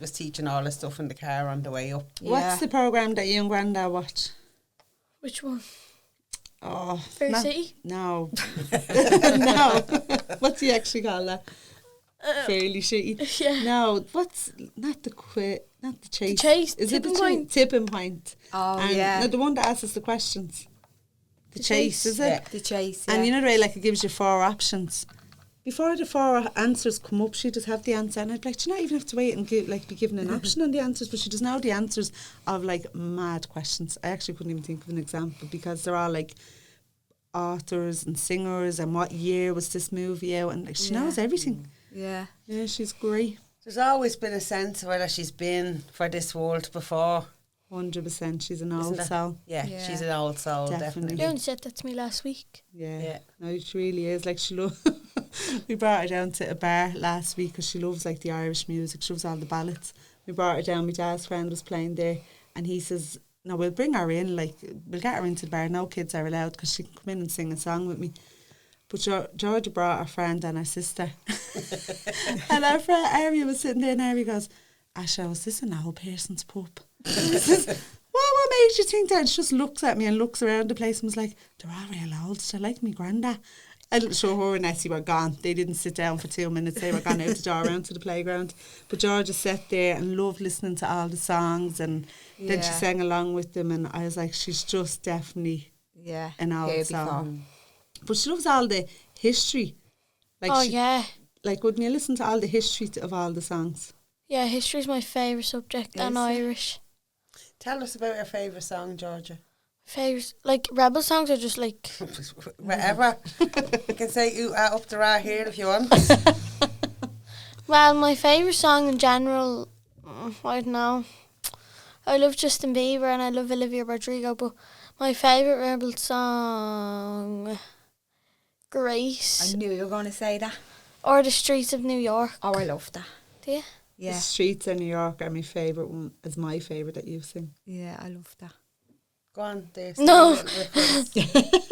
was teaching all the stuff in the car on the way up. What's the programme that you and granddad watch? Which one? Oh, Fair City? No. No. What do you actually call that? Fairly shitty. Yeah. No, what's not the chase. The chase, Is it the tipping point. Tipping point. Oh, And yeah. no, the one that asks us the questions. The chase, is it? Yeah. The chase, yeah. And you know the way like it gives you 4 options. Before the 4 answers come up, she does have the answer, and I'd be like, do you not even have to wait and be given an option on the answers? But she does know the answers of like mad questions. I actually couldn't even think of an example because they're all like authors and singers and what year was this movie out, and like she knows everything. Yeah. Yeah, she's great. There's always been a sense of whether she's been for this world before. 100%. She's an Isn't old that- soul. Yeah, Yeah. she's an old soul, Definitely. definitely. You only said that to me last week. Yeah. Yeah. No, she really is. Like she we brought her down to a bar last week because she loves like the Irish music. She loves all the ballads. We brought her down. My dad's friend was playing there, and he says, "No, we'll bring her in. Like we'll get her into the bar. No kids are allowed because she can come in and sing a song with me." But Georgia brought her friend and her sister, and our friend Ari was sitting there, and Ari goes, "Asha, was this an old person's pub?" What made you think that? And she just looks at me and looks around the place and was like, they're all real old. They're like me granddad. And so her and Essie were gone. They didn't sit down for 2 minutes. They were gone out the door around to the playground. But Georgia sat there and loved listening to all the songs, and then she Yeah. sang along with them, and I was like, she's just definitely Yeah. an Here old before. song. But she loves all the history. Like Oh, she, yeah. Like, wouldn't you listen to all the history of all the songs? Yeah, history's my favourite subject, and Is it? Irish. Tell us about your favourite song, Georgia. Favourite, like, rebel songs are just like... Whatever. You can say ooh, ah, up the right here if you want. Well, my favourite song in general, I don't know. I love Justin Bieber and I love Olivia Rodrigo, but my favourite rebel song, Grace, I knew you were going to say that. or The Streets of New York. Oh, I love that. Do you? The Yeah. Streets of New York are my favourite one. Is my favourite that you sing. Yeah, I love that. Go on, there. No.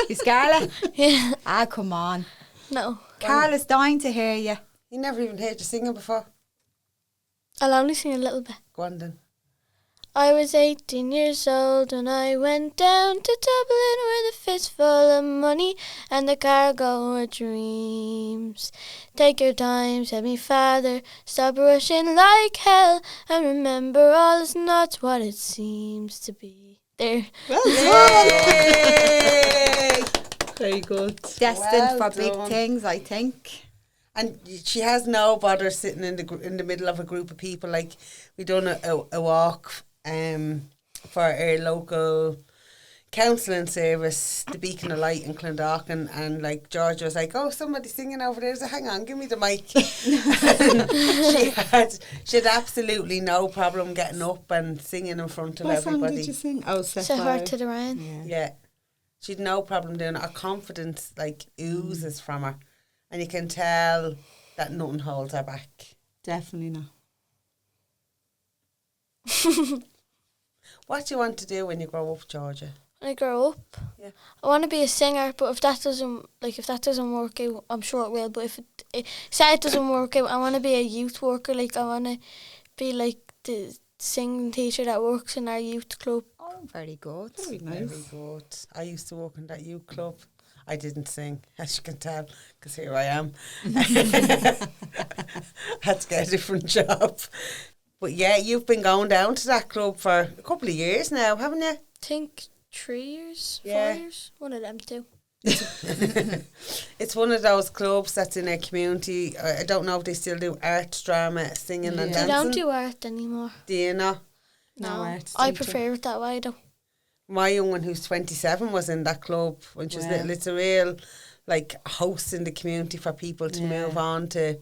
You Scarlett? Yeah. Ah, come on. No. Carla's dying to hear you. You never even heard you singing before. I'll only sing a little bit. Go on then. I was 18 years old when I went down to Dublin with a fistful of money and a cargo of dreams. Take your time, said me father, stop rushing like hell and remember all is not what it seems to be. There. Well Yay! Very good. Destined Well for big done. things, I think. And she has no bother sitting in the middle of a group of people. Like, we done a walk for our local counselling service, the Beacon of Light in Clondalkin, and like Georgia was like, "Oh, somebody's singing over there." So hang on, give me the mic. she had absolutely no problem getting up and singing in front of What song everybody. did you sing? Oh, Set Set Fire. her to the rain. Yeah. Yeah, she'd no problem doing it. Her confidence like oozes from her, and you can tell that nothing holds her back. Definitely not. What do you want to do when you grow up, Georgia? When I grow up, Yeah. I want to be a singer. But if that doesn't work out, I'm sure it will. But if say it doesn't work out, I want to be a youth worker. Like I want to be like the singing teacher that works in our youth club. Oh, very good. Very nice. Very good. I used to work in that youth club. I didn't sing, as you can tell, because here I am. Had to get a different job. But yeah, you've been going down to that club for a couple of years now, haven't you? I think 3 years, Yeah. 4 years, one of them two. It's one of those clubs that's in a community. I don't know if they still do art, drama, singing and They dancing. don't do art anymore. Do you know? No art I teacher. prefer it that way though. My young one, who's 27, was in that club when she was Wow. little. It's a real, like, host in the community for people to move on to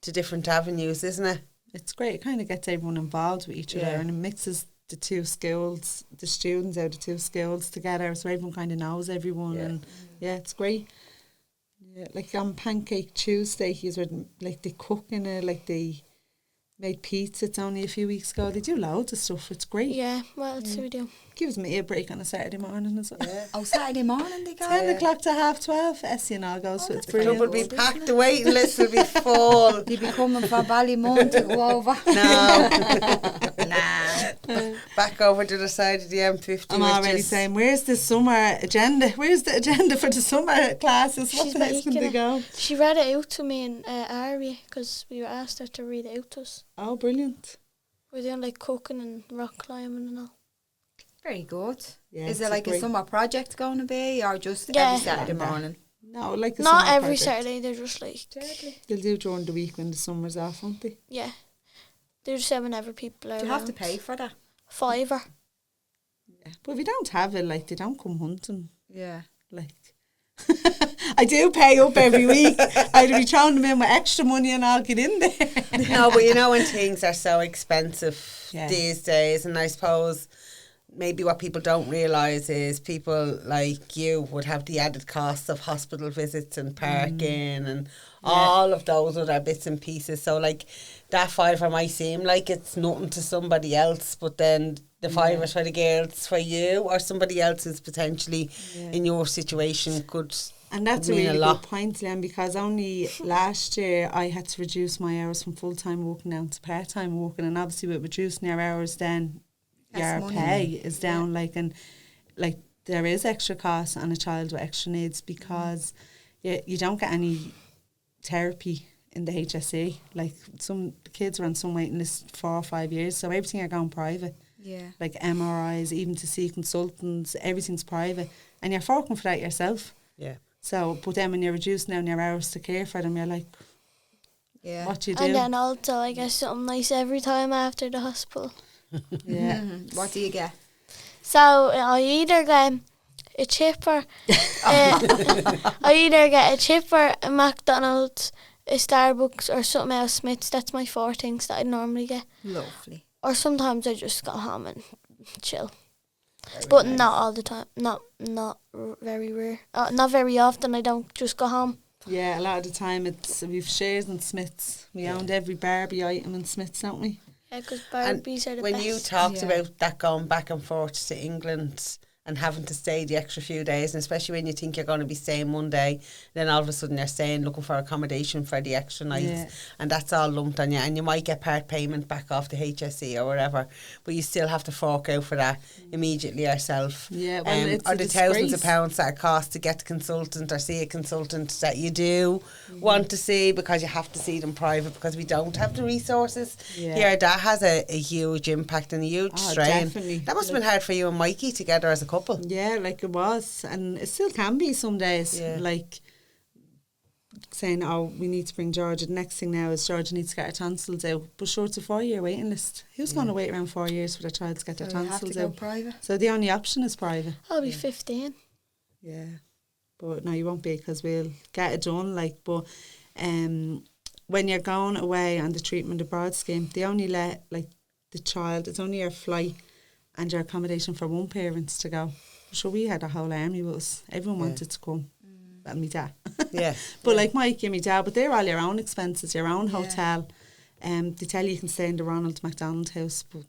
different avenues, isn't it? It's great. It kind of gets everyone involved with each other, and it mixes the two schools, the students out of the two schools together, so everyone kind of knows everyone, and it's great. Yeah, like on Pancake Tuesday, they cook in it, like they made pizza. It's only a few weeks ago. They do loads of stuff. It's great. Yeah, what else do we do? Gives me a break on a Saturday morning as well. Yeah. Oh, Saturday morning they go. 10 o'clock to 12:30. Essie and all goes, so it's The club brilliant. will be packed. The waiting list will be full. They be coming from Ballymun to go over. No. Nah. Back over to the side of the M50. I'm which already is- saying, where's the summer agenda? Where's the agenda for the summer classes? What She's the heck's going making to it. go? She read it out to me in Aria because we were asked her to read it out to us. Oh, brilliant. We're doing like cooking and rock climbing and all. Very good. Yeah, Is it's it like a great- summer project going to be, or just Yeah. every Saturday morning? No, like a Not summer every project. Saturday, they're just like, They'll do during the week when the summer's off, won't they? yeah. They're just saying whenever people are Do you have to around. pay for that? $5. Yeah. But if you don't have it, like, they don't come hunting. Yeah. Like, I do pay up every week. I'd be throwing them in with extra money and I'll get in there. No, but you know when things are so expensive Yeah. these days, and I suppose maybe what people don't realise is people like you would have the added costs of hospital visits and parking and all of those other bits and pieces. So like that fiver might seem like it's nothing to somebody else, but then the fiver for the girls for you or somebody else who's potentially in your situation could. And that's a mean really lot. good point, Leanne, because only last year I had to reduce my hours from full-time working down to part-time working, and obviously with reducing your hours then That's your money. pay is down, like, and like there is extra costs on a child with extra needs because you don't get any therapy in the HSE. Like some kids are on some waiting list 4 or 5 years, so everything are going private. Yeah. Like MRIs, even to see consultants, everything's private, and you're forking for that yourself. Yeah. So, but then when you're reducing down your hours to care for them, you're like, Yeah. what you do? And then also I get something nice every time after the hospital. Yeah. What do you get? So I either get a chipper, I either get a chipper, a McDonald's, a Starbucks or something else Smith's. That's my 4 things that I normally get. Lovely. Or sometimes I just go home and chill. But not all the time. Not very rare. Not very often. I don't just go home. Yeah, a lot of the time we've shares in Smiths. We owned every Barbie item in Smiths, don't we? Yeah, because And Barbies are the when best. you talked Yeah. about that going back and forth to England and having to stay the extra few days, and especially when you think you're going to be staying one day, then all of a sudden you're staying looking for accommodation for the extra nights, Yeah. and that's all lumped on you, and you might get part payment back off the HSE or whatever, but you still have to fork out for that immediately yourself. Yeah, well, it's or a the thousands of disgrace. pounds that it costs to get a consultant or see a consultant that you do want to see, because you have to see them private because we don't have the resources Yeah. here. That has a huge impact and a huge Oh, strain. definitely. That must have been hard for you and Mikey together as a couple. Yeah, like it was, and it still can be some days. Yeah. Like saying, "Oh, we need to bring Georgia." The next thing now is Georgia needs to get her tonsils out, but sure, it's a 4-year waiting list. Who's going to wait around 4 years for their child to get their So you have to tonsils go out? private. So the only option is private. I'll be 15. Yeah, but no, you won't be because we'll get it done. Like, but when you're going away on the treatment abroad scheme, they only let like the child. It's only your flight and your accommodation for one parent to go. So we had a whole army with us. Everyone wanted to come. Well, me dad. Yeah. But like Mikey and me dad, but they're all your own expenses, your own hotel. They tell you can stay in the Ronald McDonald house, but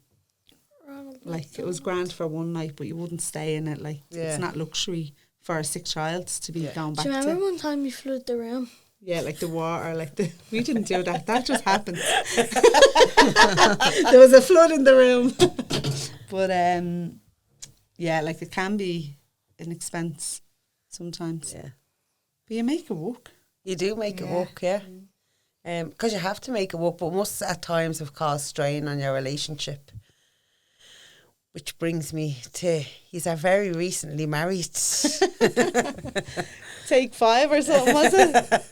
like it was grand for one night, but you wouldn't stay in it. Like it's not luxury for a sick child to be going back Do you remember to. one time you flooded the room? Yeah, like the water, we didn't do that. That just happened. There was a flood in the room. But yeah, like it can be an expense sometimes. Yeah. But you make it work. You do make it work, yeah. Because you have to make it work, but must at times have caused strain on your relationship. which brings me to, he's are very recently married. Take 5 or something, was it?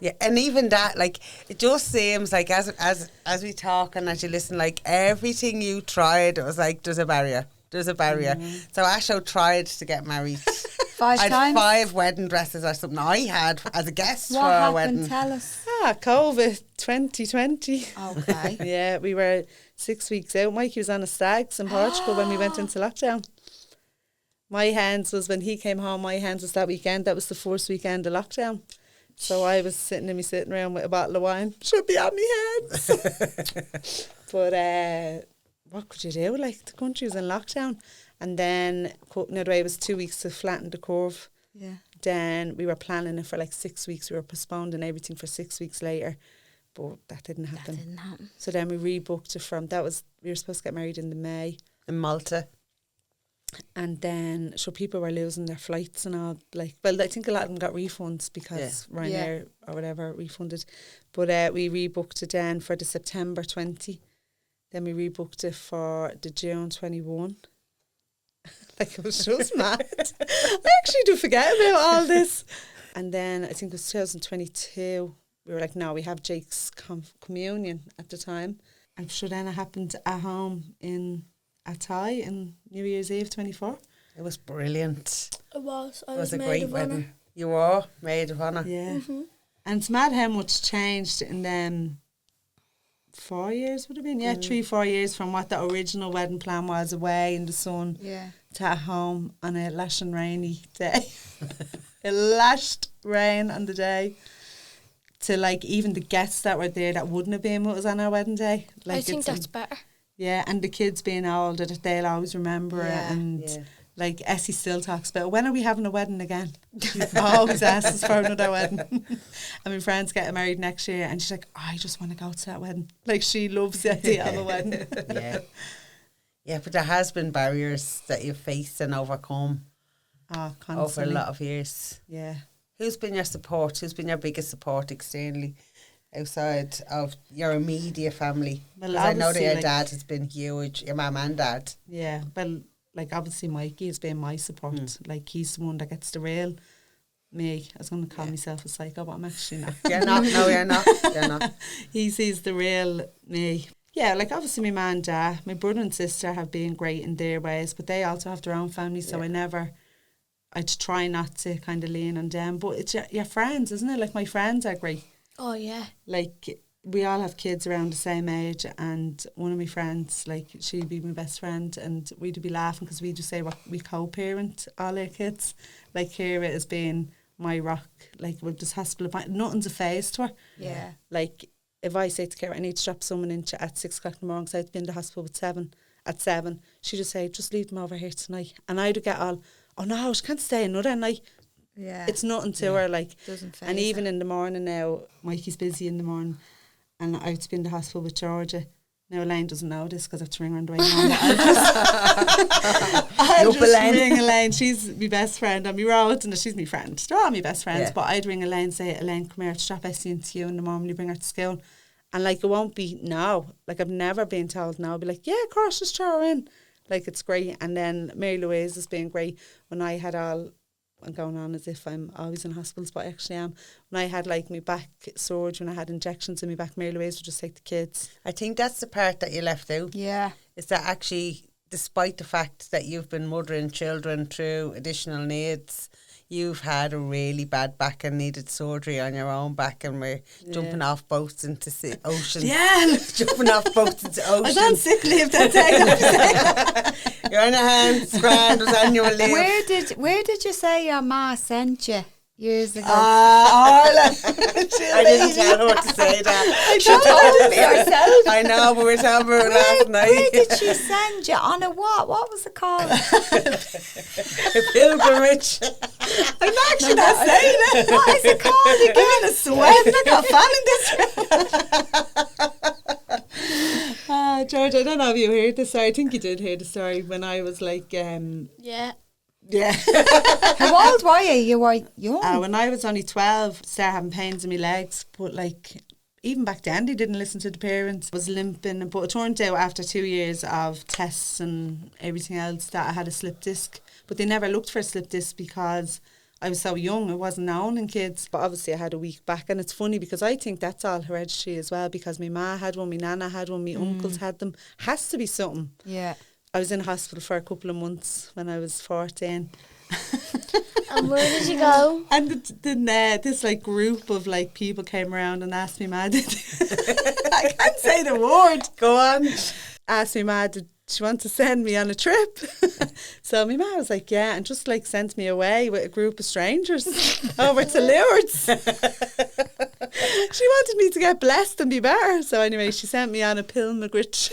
Yeah, and even that, like, it just seems like as we talk and as you listen, like everything you tried, it was like there's a barrier. So Asho tried to get married. 5 I had times. 5 wedding dresses or something I had as a guest What for a happened? wedding. Tell us. COVID 2020. Okay. Yeah, we were 6 weeks out. Mikey was on a stags in Portugal when we went into lockdown. My hands was when he came home. My hands was that weekend. That was the first weekend of lockdown. So I was sitting in my sitting room with a bottle of wine. Should be on my hands. But what could you do? Like, the country was in lockdown. And then cutting it away was 2 weeks to flatten the curve. Yeah. Then we were planning it for like 6 weeks. We were postponing everything for 6 weeks later. But that didn't happen. That didn't happen. So then we rebooked it from, we were supposed to get married in the May. In Malta. And then, so people were losing their flights and all. Like, well, I think a lot of them got refunds because Ryanair or whatever refunded. But we rebooked it then for the September 20. Then we rebooked it for the June 21. Like, it was just mad. I actually do forget about all this. And then I think it was 2022. We were like, no, we have Jake's communion at the time. I'm sure then it happened at home in Athy in New Year's Eve 24. It was brilliant. It was. I It was a maid great of honour. wedding. You were maid of honour. Yeah. And it's mad how much changed in them 4 years would have been. Yeah, 3-4 years from what the original wedding plan was, away in the sun to at home on a lashing rainy day. It lashed rain on the day. To like even the guests that were there that wouldn't have been with us on our wedding day. Like, I think that's better. Yeah, and the kids being older, that they'll always remember it. And like Essie still talks about, when are we having a wedding again? She always asks us for another wedding. And my friend's getting married next year, and she's like, I just want to go to that wedding. Like, she loves the idea of a wedding. Yeah, but there has been barriers that you've faced and overcome Constantly. over a lot of years. Yeah. Who's been your support? Who's been your biggest support externally outside of your immediate family? Well, 'cause I know that obviously, your like, dad has been huge, your mum and dad. Yeah, well, like, obviously Mikey has been my support. Like, he's the one that gets the real me. I was going to call myself a psycho, but I'm actually not. You're not. No, you're not. You're not. He sees the real me. Yeah, like, obviously my mum and dad, my brother and sister have been great in their ways, but they also have their own family, so I'd try not to kind of lean on them. But it's your friends, isn't it? Like, my friends are great. Oh, yeah. Like, we all have kids around the same age, and one of my friends, like, she'd be my best friend, and we'd be laughing because we just say what we co-parent all our kids. Like, Kira is being my rock. Like, with this hospital appointment, nothing's a phase to her. Yeah. Like, if I say to Kira, I need to drop someone in at 6 o'clock in the morning because I have to be in the hospital at 7, she'd just say, just leave them over here tonight. And I'd get all, oh no, she can't stay another night. Yeah. It's nothing to her, like. Doesn't faze and even her. in the morning now, Mikey's busy in the morning, and I have to be in the hospital with Georgia. Now, Elaine doesn't know this because I have to ring her on the way home. I'll just ring Elaine. She's my best friend on my road, and she's my friend. They're all my best friends, but I'd ring Elaine and say, Elaine, come here, to drop Essie into you in the morning, you bring her to school. And, like, it won't be now. Like, I've never been told now. I'll be like, yeah, of course, just throw her in. Like, it's great. And then Mary Louise has been great. When I had all, I'm going on as if I'm always in hospitals, but I actually am. When I had, like, my back surgery, when I had injections in my back, Mary Louise would just take the kids. I think that's the part that you left out. Yeah. Is that actually, despite the fact that you've been mothering children through additional needs, you've had a really bad back and needed surgery on your own back, and we're jumping off boats into oceans. Yeah. Jumping off boats into oceans. I was on sick leave that day. You're on your hands, grand, was annual leave. Where did you say your ma sent you years ago? Orla. I didn't tell her what to say that. She told me herself. I know, but we were talking about it last night. Where did she send you? On a what? What was it called? A pilgrimage. I'm actually not saying it. What is it called again? A sweat. I got fun in this. George, I don't know if you heard the story. I think you did hear the story when I was like, Yeah. yeah. How old were you? You were young. When I was only 12, started having pains in my legs, but like even back then they didn't listen to the parents. I was limping, but it turned out after 2 years of tests and everything else that I had a slip disc. But they never looked for a slip disc because I was so young, it wasn't known in kids. But obviously I had a weak back, and it's funny because I think that's all hereditary as well, because my ma had one, my nana had one, my uncles had them. Has to be something. Yeah. I was in hospital for a couple of months when I was 14. And where did you go? And then this like group of like people came around and asked me, ma, I can't say the word. Go on. Asked me, ma, did she want to send me on a trip? So my ma was like, yeah, and just like sent me away with a group of strangers over to Lourdes. She wanted me to get blessed and be better. So anyway, she sent me on a pilgrimage.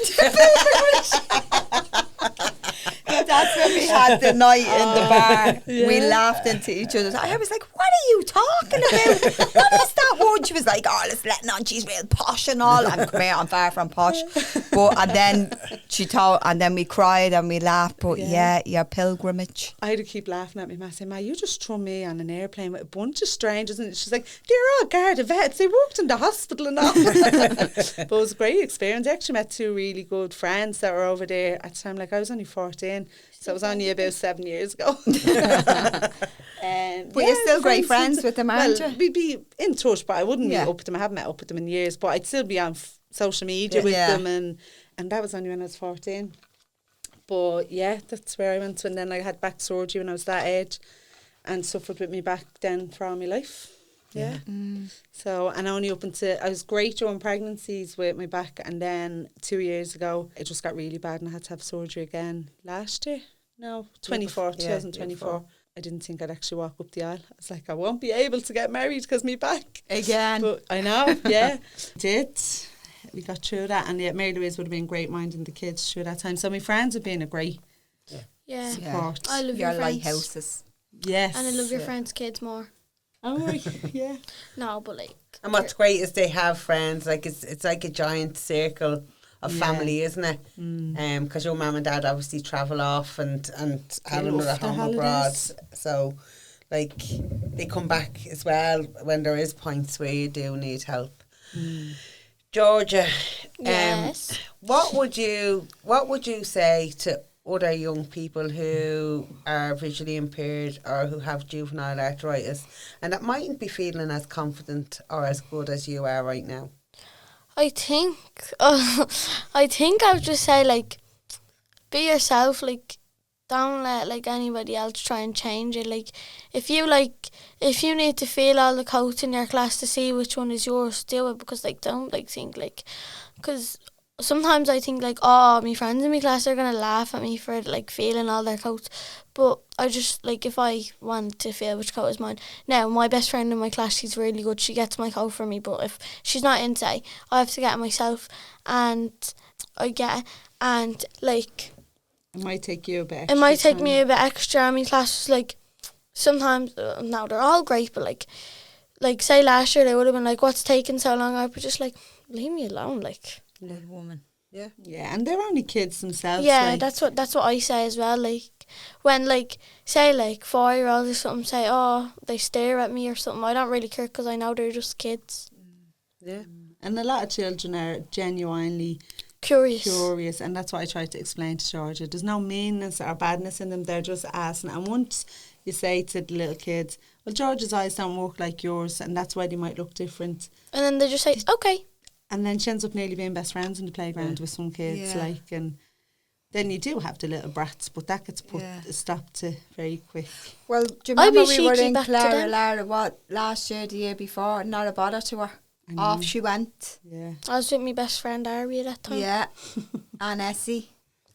That's when we had the night in the bar. We laughed into each other's. I was like, what are you talking about? What is that word? She was like, oh, let's letting on, she's real posh and all. I'm, come here, I'm far from posh. But, and then she told, and then we cried and we laughed. But yeah, your pilgrimage. I had to keep laughing at me. Ma saying, ma, you just threw me on an airplane with a bunch of strangers. And she's like, they're all Garda vets. They worked in the hospital and all. But it was a great experience. I actually met 2 really good friends that were over there at the time. Like, I was only 14. So it was only about 7 years ago. But you're still great friends with them, aren't you? We'd be in touch, but I wouldn't meet up with them. I haven't met up with them in years, but I'd still be on social media with them, and that was only when I was 14. But yeah, that's where I went. And then I had back surgery when I was that age and suffered with me back then for all my life. Yeah. So, and only up until, I was great during pregnancies with my back, and then 2 years ago it just got really bad and I had to have surgery again last year. No, 2024. I didn't think I'd actually walk up the aisle. I was like, I won't be able to get married because my back. Again. But I know, yeah. Did. We got through that, and Mary Louise would have been great minding the kids through that time. So my friends have been a great support. I love your friends. lighthouses. Yes. And I love your friends' kids more. Oh, yeah. No, but like. And what's great is they have friends. Like it's like a giant circle of family, isn't it? Because your mum and dad obviously travel off and have another home abroad. So, like, they come back as well when there is points where you do need help. Georgia, Yes. what would you say to other young people who are visually impaired or who have juvenile arthritis and that mightn't be feeling as confident or as good as you are right now? I think I would just say, like, be yourself. Like, don't let like anybody else try and change it. Like, if you need to feel all the coats in your class to see which one is yours, do it. Because like, don't like think like, because sometimes I think like, oh, my friends in my class are gonna laugh at me for like feeling all their coats. But I just like, if I want to feel which coat is mine. Now my best friend in my class, she's really good. She gets my coat for me. But if she's not in today, I have to get it myself, and I get it. And like, it might take you a bit. It might take me a bit extra. I mean, classes like sometimes now they're all great, but like say last year they would have been like, "What's taking so long?" I'd be just like, "Leave me alone," like. Little woman. Yeah, and they're only kids themselves. Yeah, like. that's what I say as well. Like when like say like 4-year-olds or something say, "Oh, they stare at me" or something. I don't really care because I know they're just kids. Yeah, and a lot of children are genuinely curious, and that's what I try to explain to Georgia. There's no meanness or badness in them. They're just asking. And once you say to the little kids, "Well, Georgia's eyes don't work like yours, and that's why they might look different," and then they just say, "Okay." And then she ends up nearly being best friends in the playground with some kids, like, and then you do have the little brats, but that gets put a stop to very quick. Well, do you remember we were in Lara last year, the year before, not a bother to her. Off she went. Yeah. I was with my best friend Ari that time. Yeah. And Essie.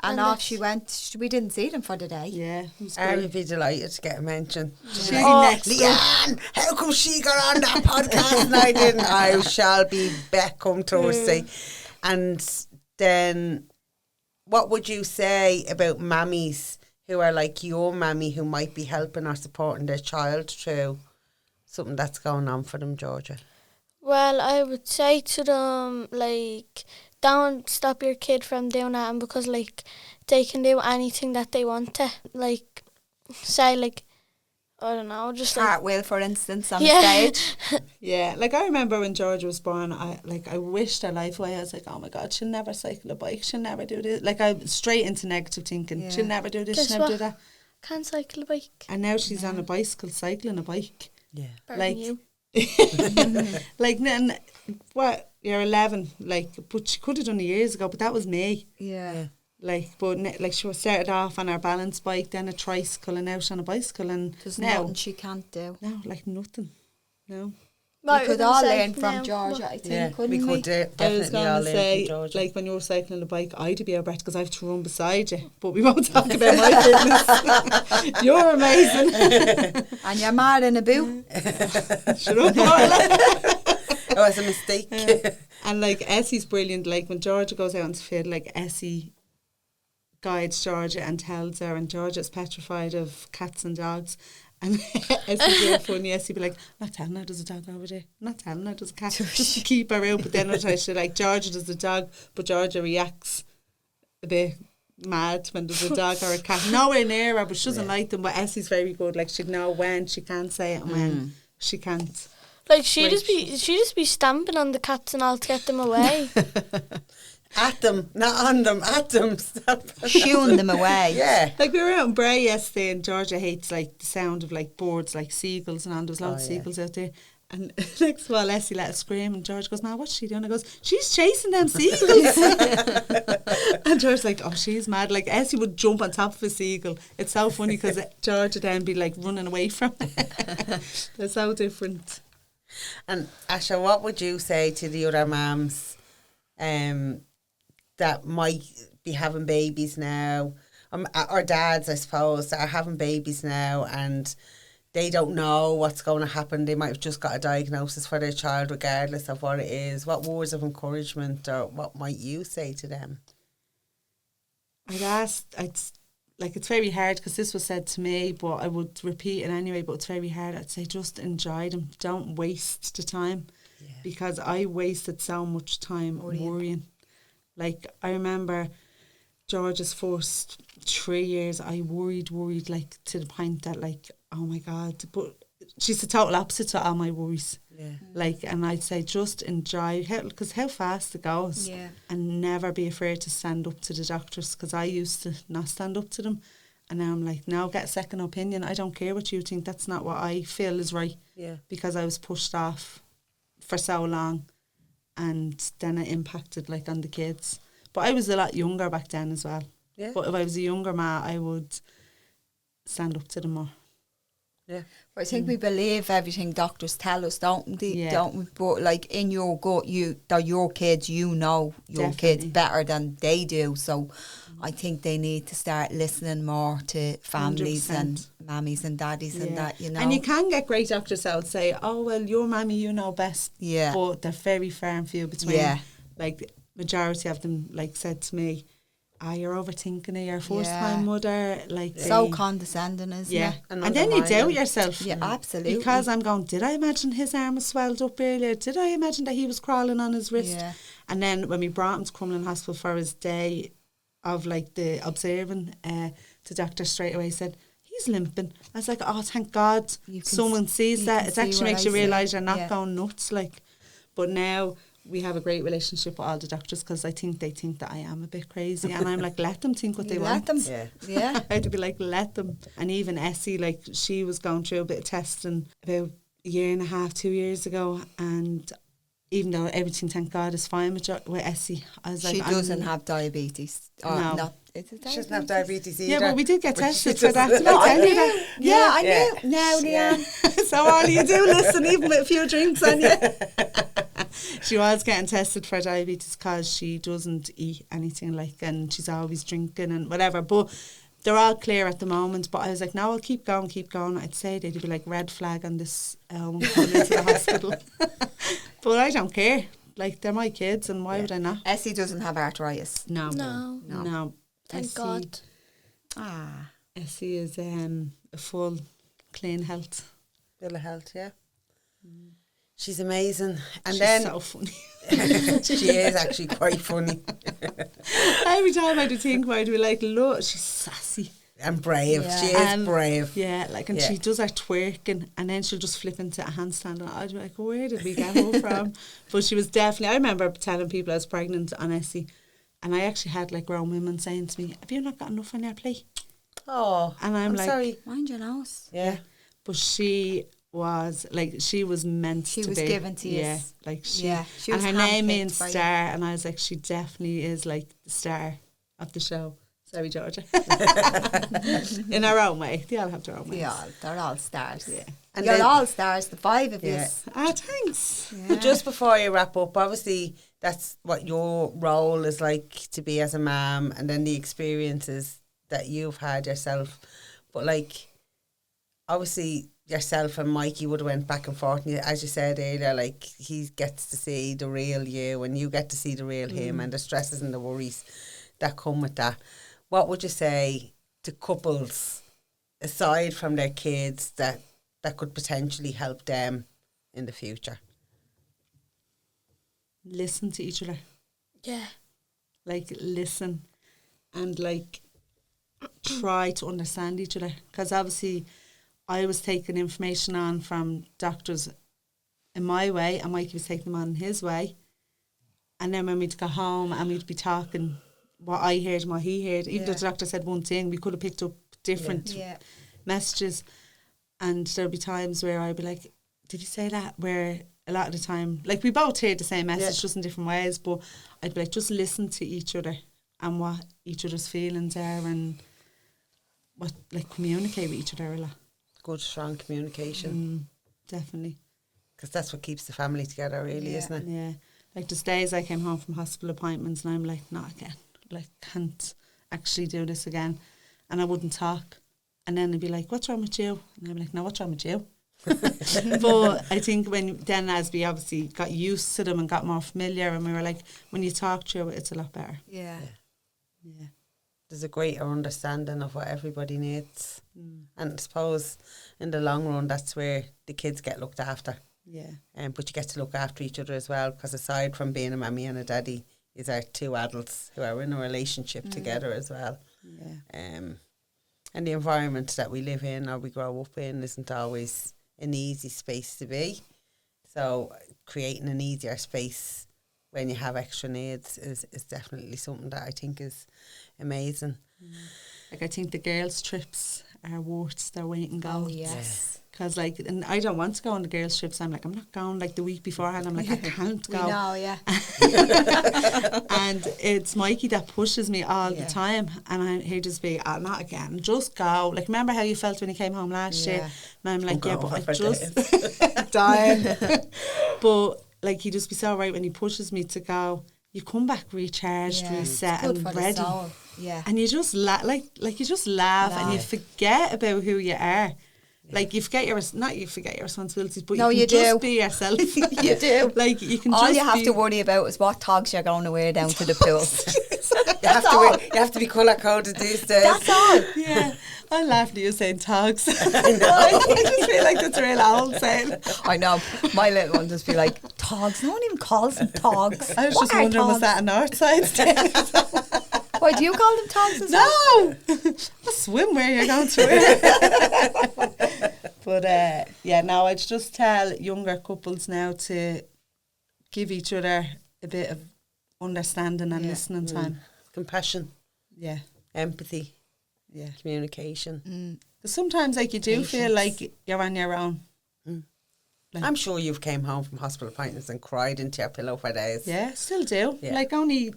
And off she went. We didn't see them for the day. Yeah. I would be delighted to get a mention. Next Leanne, how come she got on that podcast and I didn't? I shall be back come Thursday. And then what would you say about mammies who are like your mammy who might be helping or supporting their child through something that's going on for them, Georgia? Well, I would say to them, like, don't stop your kid from doing that, and because, like, they can do anything that they want to. Like, say, like, I don't know, just like Cartwheel, for instance, on Yeah. stage. Yeah, like I remember when Georgia was born, I wished her life away. I was like, oh my God, she'll never cycle a bike, she'll never do this. Like I'm straight into negative thinking. Yeah. She'll never do this, Guess she'll never what? do that. can't cycle a bike. And now she's on a bicycle, cycling a bike. Yeah. Better Like- than you. Like, and what, you're 11, like, but she could have done it years ago, but that was me. Yeah. Like, but like she was started off on her balance bike, then a tricycle, and out on a bicycle, and There's now, nothing she can't do. no, like nothing. No. Right, We could we're gonna all say learn from now, Georgia, I think, Yeah, couldn't we we? could I was definitely going all to learn say, from Georgia. like when you were cycling a bike, I'd be out of breath because I have to run beside you. But we won't talk about my fitness. You're amazing. And you're mad in a boot. Shut up, Orla. It was a mistake. And like Essie's brilliant. Like when Georgia goes out into field, like Essie guides Georgia and tells her, and Georgia's petrified of cats and dogs. And Essie's really funny. Essie be like, I'm not telling her there's a dog over there. I'm not telling her there's a cat. Just to keep her out. But then other times she like, Georgia does the dog, but Georgia reacts a bit mad when there's a dog or a cat. Nowhere near her, but she doesn't like them. But Essie's very good. Like she'd know when she can say it and when she can't. Like she just be stamping on the cats and all to get them away. At them, not on them, at them. Stop. Shooing them away. Yeah. Like we were out in Bray yesterday, and Georgia hates like the sound of like birds, like seagulls, and there's loads of seagulls out there. And next of all, Essie let her scream, and George goes, "Ma, what's she doing?" I goes, "She's chasing them seagulls." And George's like, "Oh, she's mad." Like Essie would jump on top of a seagull. It's so funny because George would then be like running away from it. They're so different. And Asha, what would you say to the other mums that might be having babies now, or dads, I suppose, that are having babies now and they don't know what's going to happen? They might have just got a diagnosis for their child regardless of what it is. What words of encouragement or what might you say to them? It's very hard because this was said to me, but I would repeat it anyway, but it's very hard. I'd say just enjoy them. Don't waste the time. Yeah. Because I wasted so much time worrying. Like, I remember George's first 3 years, I worried, like, to the point that, like, oh my God. But she's the total opposite to all my worries. Yeah. Like, and I'd say just enjoy, because how fast it goes. Yeah. And never be afraid to stand up to the doctors, because I used to not stand up to them. And now I'm like, now get a second opinion. I don't care what you think. That's not what I feel is right. Yeah. Because I was pushed off for so long. And then it impacted like on the kids. But I was a lot younger back then as well. Yeah. But if I was a younger ma, I would stand up to them more. Yeah. But I think we believe everything doctors tell us, don't they? Yeah. Don't we? But like in your gut, they're your kids. You know your kids Definitely. better than they do. So I think they need to start listening more to families 100%. and mammies and daddies and that. You know. And you can get great doctors that would say, oh, well, your mammy, you know best. Yeah. But they're very far and few between. Yeah. Like, majority of them, like, said to me, you're overthinking it, you're a first-time Yeah. mother. Like, so they- condescending, isn't yeah. it? And And then you doubt undermining. yourself. Yeah, absolutely. Because I'm going, did I imagine his arm was swelled up earlier? Did I imagine that he was crawling on his wrist? Yeah. And then when we brought him to Crumlin Hospital for his day of like the observing, the doctor straight away said, he's limping. I was like, oh, thank God You can someone sees you that. can It see actually what makes I you see. realise you're not Yeah. going nuts. Like, but now we have a great relationship with all the doctors because I think they think that I am a bit crazy. And I'm like, let them think what they You want. let them. Yeah. Yeah. I had to be like, let them. And even Essie, like, she was going through a bit of testing about a year and a half, 2 years ago. And even though everything, thank God, is fine with Essie, I was like, She doesn't I'm- have diabetes. Or No. not. Is it She doesn't have diabetes either. Yeah, but we did get But she tested for that. doesn't- Did I I tell you knew. that? Yeah, I Yeah. knew. Now, Yeah. Leanne. So all you do listen, even with a few drinks on you. She was getting tested for diabetes because she doesn't eat anything like, and she's always drinking and whatever. But they're all clear at the moment. But I was like, no, I'll keep going, keep going. I'd say they'd be like, red flag on this coming into the hospital. But I don't care. Like, they're my kids, and why would I not? Essie doesn't have arthritis. No. No. Thank Essie- God. Ah. Essie is a full clean health. Bill of health, yeah. She's amazing. And She's then so funny. she is actually quite funny. Every time I do think about it, I'd be like, look, she's sassy. And brave. Yeah. She is brave. Yeah, like, and Yeah. she does her twerking, and then she'll just flip into a handstand, and I'd be like, where did we get her from? But she was definitely, I remember telling people I was pregnant on Essie, and I actually had like grown women saying to me, have you not got enough on your plate? Oh, And I'm like, sorry. Mind your nose. Yeah. But she was like, she was meant She to was be. given to you. Yeah, like she, Yeah, she and was her name handpicked means by you. star, and I was like, she definitely is like the star of the show. Sorry, Georgia. In our own way. They all have their own ways. They're all stars. Yeah. And You're then- all stars, the five of Yeah. you. Thanks. But just before you wrap up, obviously that's what your role is like to be as a mum, and then the experiences that you've had yourself. But like, obviously yourself and Mikey would have went back and forth, and as you said earlier, like, he gets to see the real you and you get to see the real him, and the stresses and the worries that come with that. What would you say to couples, aside from their kids, that could potentially help them in the future? Listen to each other. Yeah. Like, listen and like try to understand each other, because obviously I was taking information on from doctors in my way, and Mikey was taking them on in his way, and then when we'd go home and we'd be talking what I heard and what he heard, even though the doctor said one thing, we could have picked up different messages, and there'd be times where I'd be like, did you say that? Where a lot of the time, like, we both heard the same message, just in different ways, but I'd be like, just listen to each other and what each other's feelings are, and what, like, communicate with each other a lot. Good, strong communication. Definitely. Because that's what keeps the family together, really, isn't it? Yeah. Like, there's days I came home from hospital appointments and I'm like, not again. Like, can't actually do this again. And I wouldn't talk. And then they'd be like, what's wrong with you? And I'd be like, no, what's wrong with you? But I think then as we obviously got used to them and got more familiar, and we were like, when you talk through it, it's a lot better. Yeah. There's a greater understanding of what everybody needs. And I suppose in the long run, that's where the kids get looked after. Yeah. But you get to look after each other as well, because aside from being a mummy and a daddy, is our two adults who are in a relationship together as well. Yeah. And the environment that we live in or we grow up in isn't always an easy space to be. So creating an easier space when you have extra needs is definitely something that I think is amazing. Like, I think the girls' trips are worth their weight in gold. Oh, yes. Because, like, and I don't want to go on the girls' trips. I'm like, I'm not going, like, the week beforehand. I'm like, I can't We go. know, yeah. And it's Mikey that pushes me all the time, and he'd just be, not again, just go. Like, remember how you felt when you came home last year? And I'm like, yeah, but I just dying. But like, he'd just be so right when he pushes me to go. You come back recharged, reset, Good and for ready. the soul. Yeah. And you just like you just laugh and you forget about who you are. Like, you forget not you forget your responsibilities, but you can just be yourself. You do. Like, you can All just you have be, to worry about is what togs you're going to wear down to the pool. You have to be colour coded these days. That's all. Yeah, I'm laughing at you saying togs. I just feel like that's a real old saying. I know. My little one just be like, togs? No one even calls them togs. I was What just are wondering, was togs? that a north side thing? Why do you call them togs as well? No! What swimwear you're going to wear? But, no, I'd just tell younger couples now to give each other a bit of understanding and listening time. Compassion, Yeah. empathy, Yeah. communication. 'Cause sometimes, like, you do feel like you're on your own. Like, I'm sure you've came home from hospital appointments and cried into your pillow for days. yeah, still do. Yeah. Like, only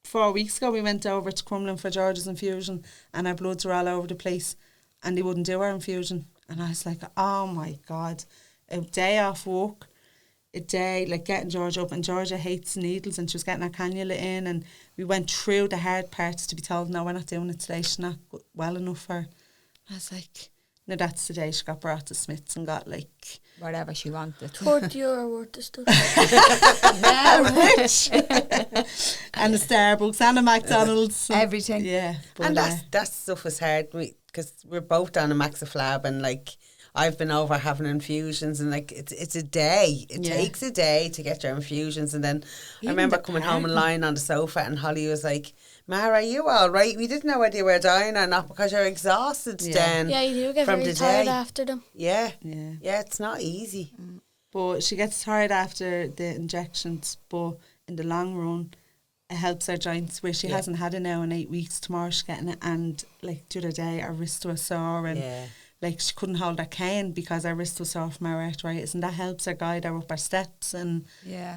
4 weeks ago, we went over to Crumlin for George's infusion, and our bloods were all over the place, and they wouldn't do our infusion. And I was like, oh my God, a day off work, a day, like, getting Georgia up, and Georgia hates needles, and she was getting her cannula in, and we went through the hard parts to be told, no, we're not doing it today, she's not well enough for her. I was like, no, that's the day she got brought to Smith's and got, like, Whatever she wanted. €30 worth of stuff. rich. And a Starbucks and a McDonald's. Everything. Yeah. But, And that stuff is hard because we're both down in Maxiflab, and like, I've been over having infusions, and like, it's a day. It takes a day to get your infusions. And then I remember coming home and lying on the sofa, and Holly was like, Mara, are you all right? We didn't know whether you were dying or not because you're exhausted then. Yeah, you do get from very the tired day. after them. Yeah. Yeah. Yeah, it's not easy. But she gets tired after the injections, but in the long run, it helps her joints where she hasn't had it now in 8 weeks. Tomorrow she's getting it, and like the other day her wrist was sore and like she couldn't hold her cane because her wrist was sore from her arthritis, and that helps her guide her up her steps and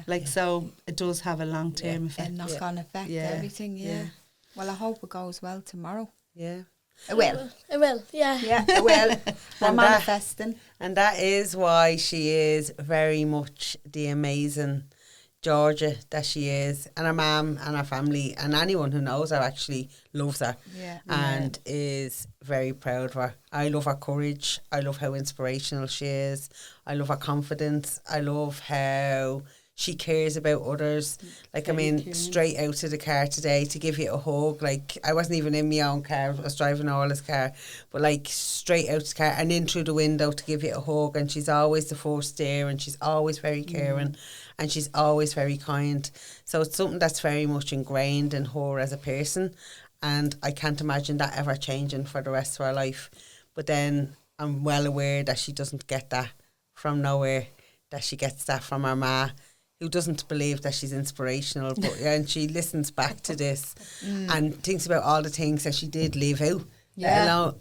like so it does have a long term effect. A knock-on effect, everything, Well, I hope it goes well tomorrow. Yeah. It will. It will, yeah. Yeah, it will. We're And manifesting. And that is why she is very much the amazing Georgia that she is, and her mum and her family and anyone who knows her actually loves her and is very proud of her. I love her courage. I love how inspirational she is. I love her confidence. I love how she cares about others. Like, I mean, straight out to the car today to give you a hug. Like, I wasn't even in my own car. I was driving Orla's car. But, like, straight out to the car and in through the window to give you a hug. And she's always the first there, and she's always very caring. And she's always very kind. So it's something that's very much ingrained in her as a person. And I can't imagine that ever changing for the rest of her life. But then I'm well aware that she doesn't get that from nowhere, that she gets that from her ma, who doesn't believe that she's inspirational, but and she listens back to this and thinks about all the things that she did leave out,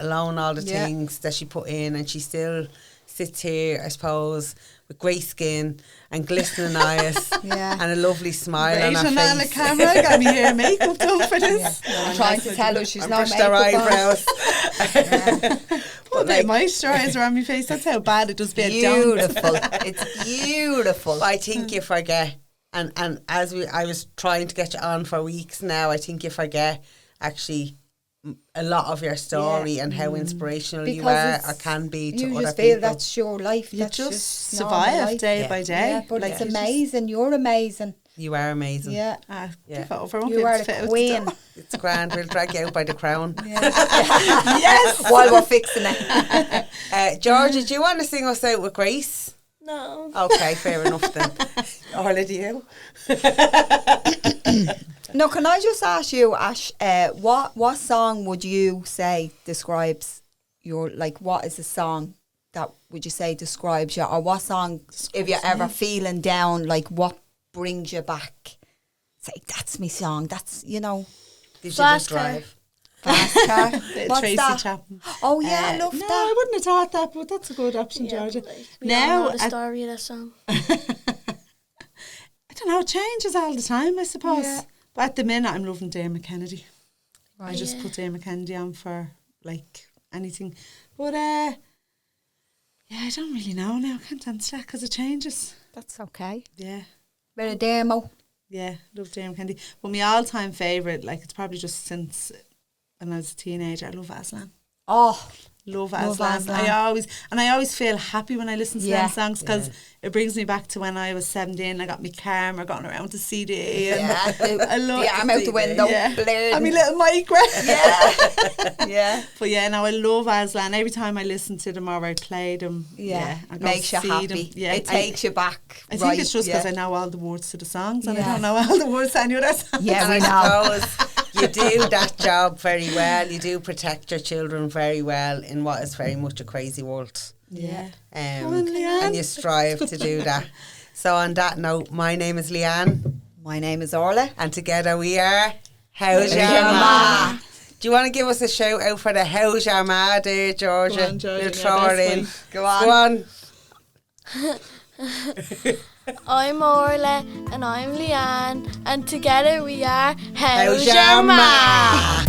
alone all the things that she put in, and she still sits here, I suppose, with grey skin and glistening eyes and a lovely smile on her face. On the camera, got me hair and makeup done for this. I'm trying to tell her she's not brushed her eyebrows. Put a moisturiser on my face. That's how bad it does be. Beautiful. It's beautiful. I think you forget, and as I was trying to get you on for weeks now, I think you forget actually a lot of your story and how inspirational you are or can be to other people. You just feel that's your life. You that's just survive day by day. Yeah, but it's amazing. You're amazing. You are amazing. Yeah. Give it over. You are the queen. It's grand. We'll drag you out by the crown. Yes. While we're fixing it. Georgia, do you want to sing us out with Grace? No. Okay, fair enough then. Orla, do you? No, can I just ask you, Ash, what song would you say describes your, like, what is a song that would you say describes you, or what song, if you're ever feeling down, like, what brings you back? Say, that's my song, that's, you know. Did Fast you just drive? Fast car. What's Tracy that? Chapman. Oh, yeah, I love No, that. I wouldn't have thought that, but that's a good option, Georgia. We all know the story of that song. I don't know, it changes all the time, I suppose. Yeah. But at the minute, I'm loving Dermot Kennedy. Right. I just put Dermot Kennedy on for, like, anything. But, yeah, I don't really know now. I can't answer that because it changes. That's okay. Yeah. Bit of demo. Yeah, love Dermot Kennedy. But my all-time favourite, like, it's probably just since when I was a teenager, I love Aslan. Oh, Love Aslan. Aslan. I always feel happy when I listen to them songs because it brings me back to when I was 17. I got my camera, going around to CD. And I love the arm out the window, blaring. And my little micro. Yeah. But yeah, now I love Aslan. Every time I listen to them or I play them, I it go makes you see happy. them. Yeah, It takes you back. I think it's just because I know all the words to the songs and I Yeah. don't know all the words to any other songs. Yeah, we And know. I suppose you do that job very well. You do protect your children very well in what is very much a crazy world. Yeah. And you strive to do that. So on that note, my name is Leanne. My name is Orla. And together we are How's Your Ma? Do you want to give us a shout out for the How's Your Ma there, Georgia? Go on, Georgia, We'll throw her in. Go on. I'm Orla and I'm Leanne, and together we are How's Your Ma?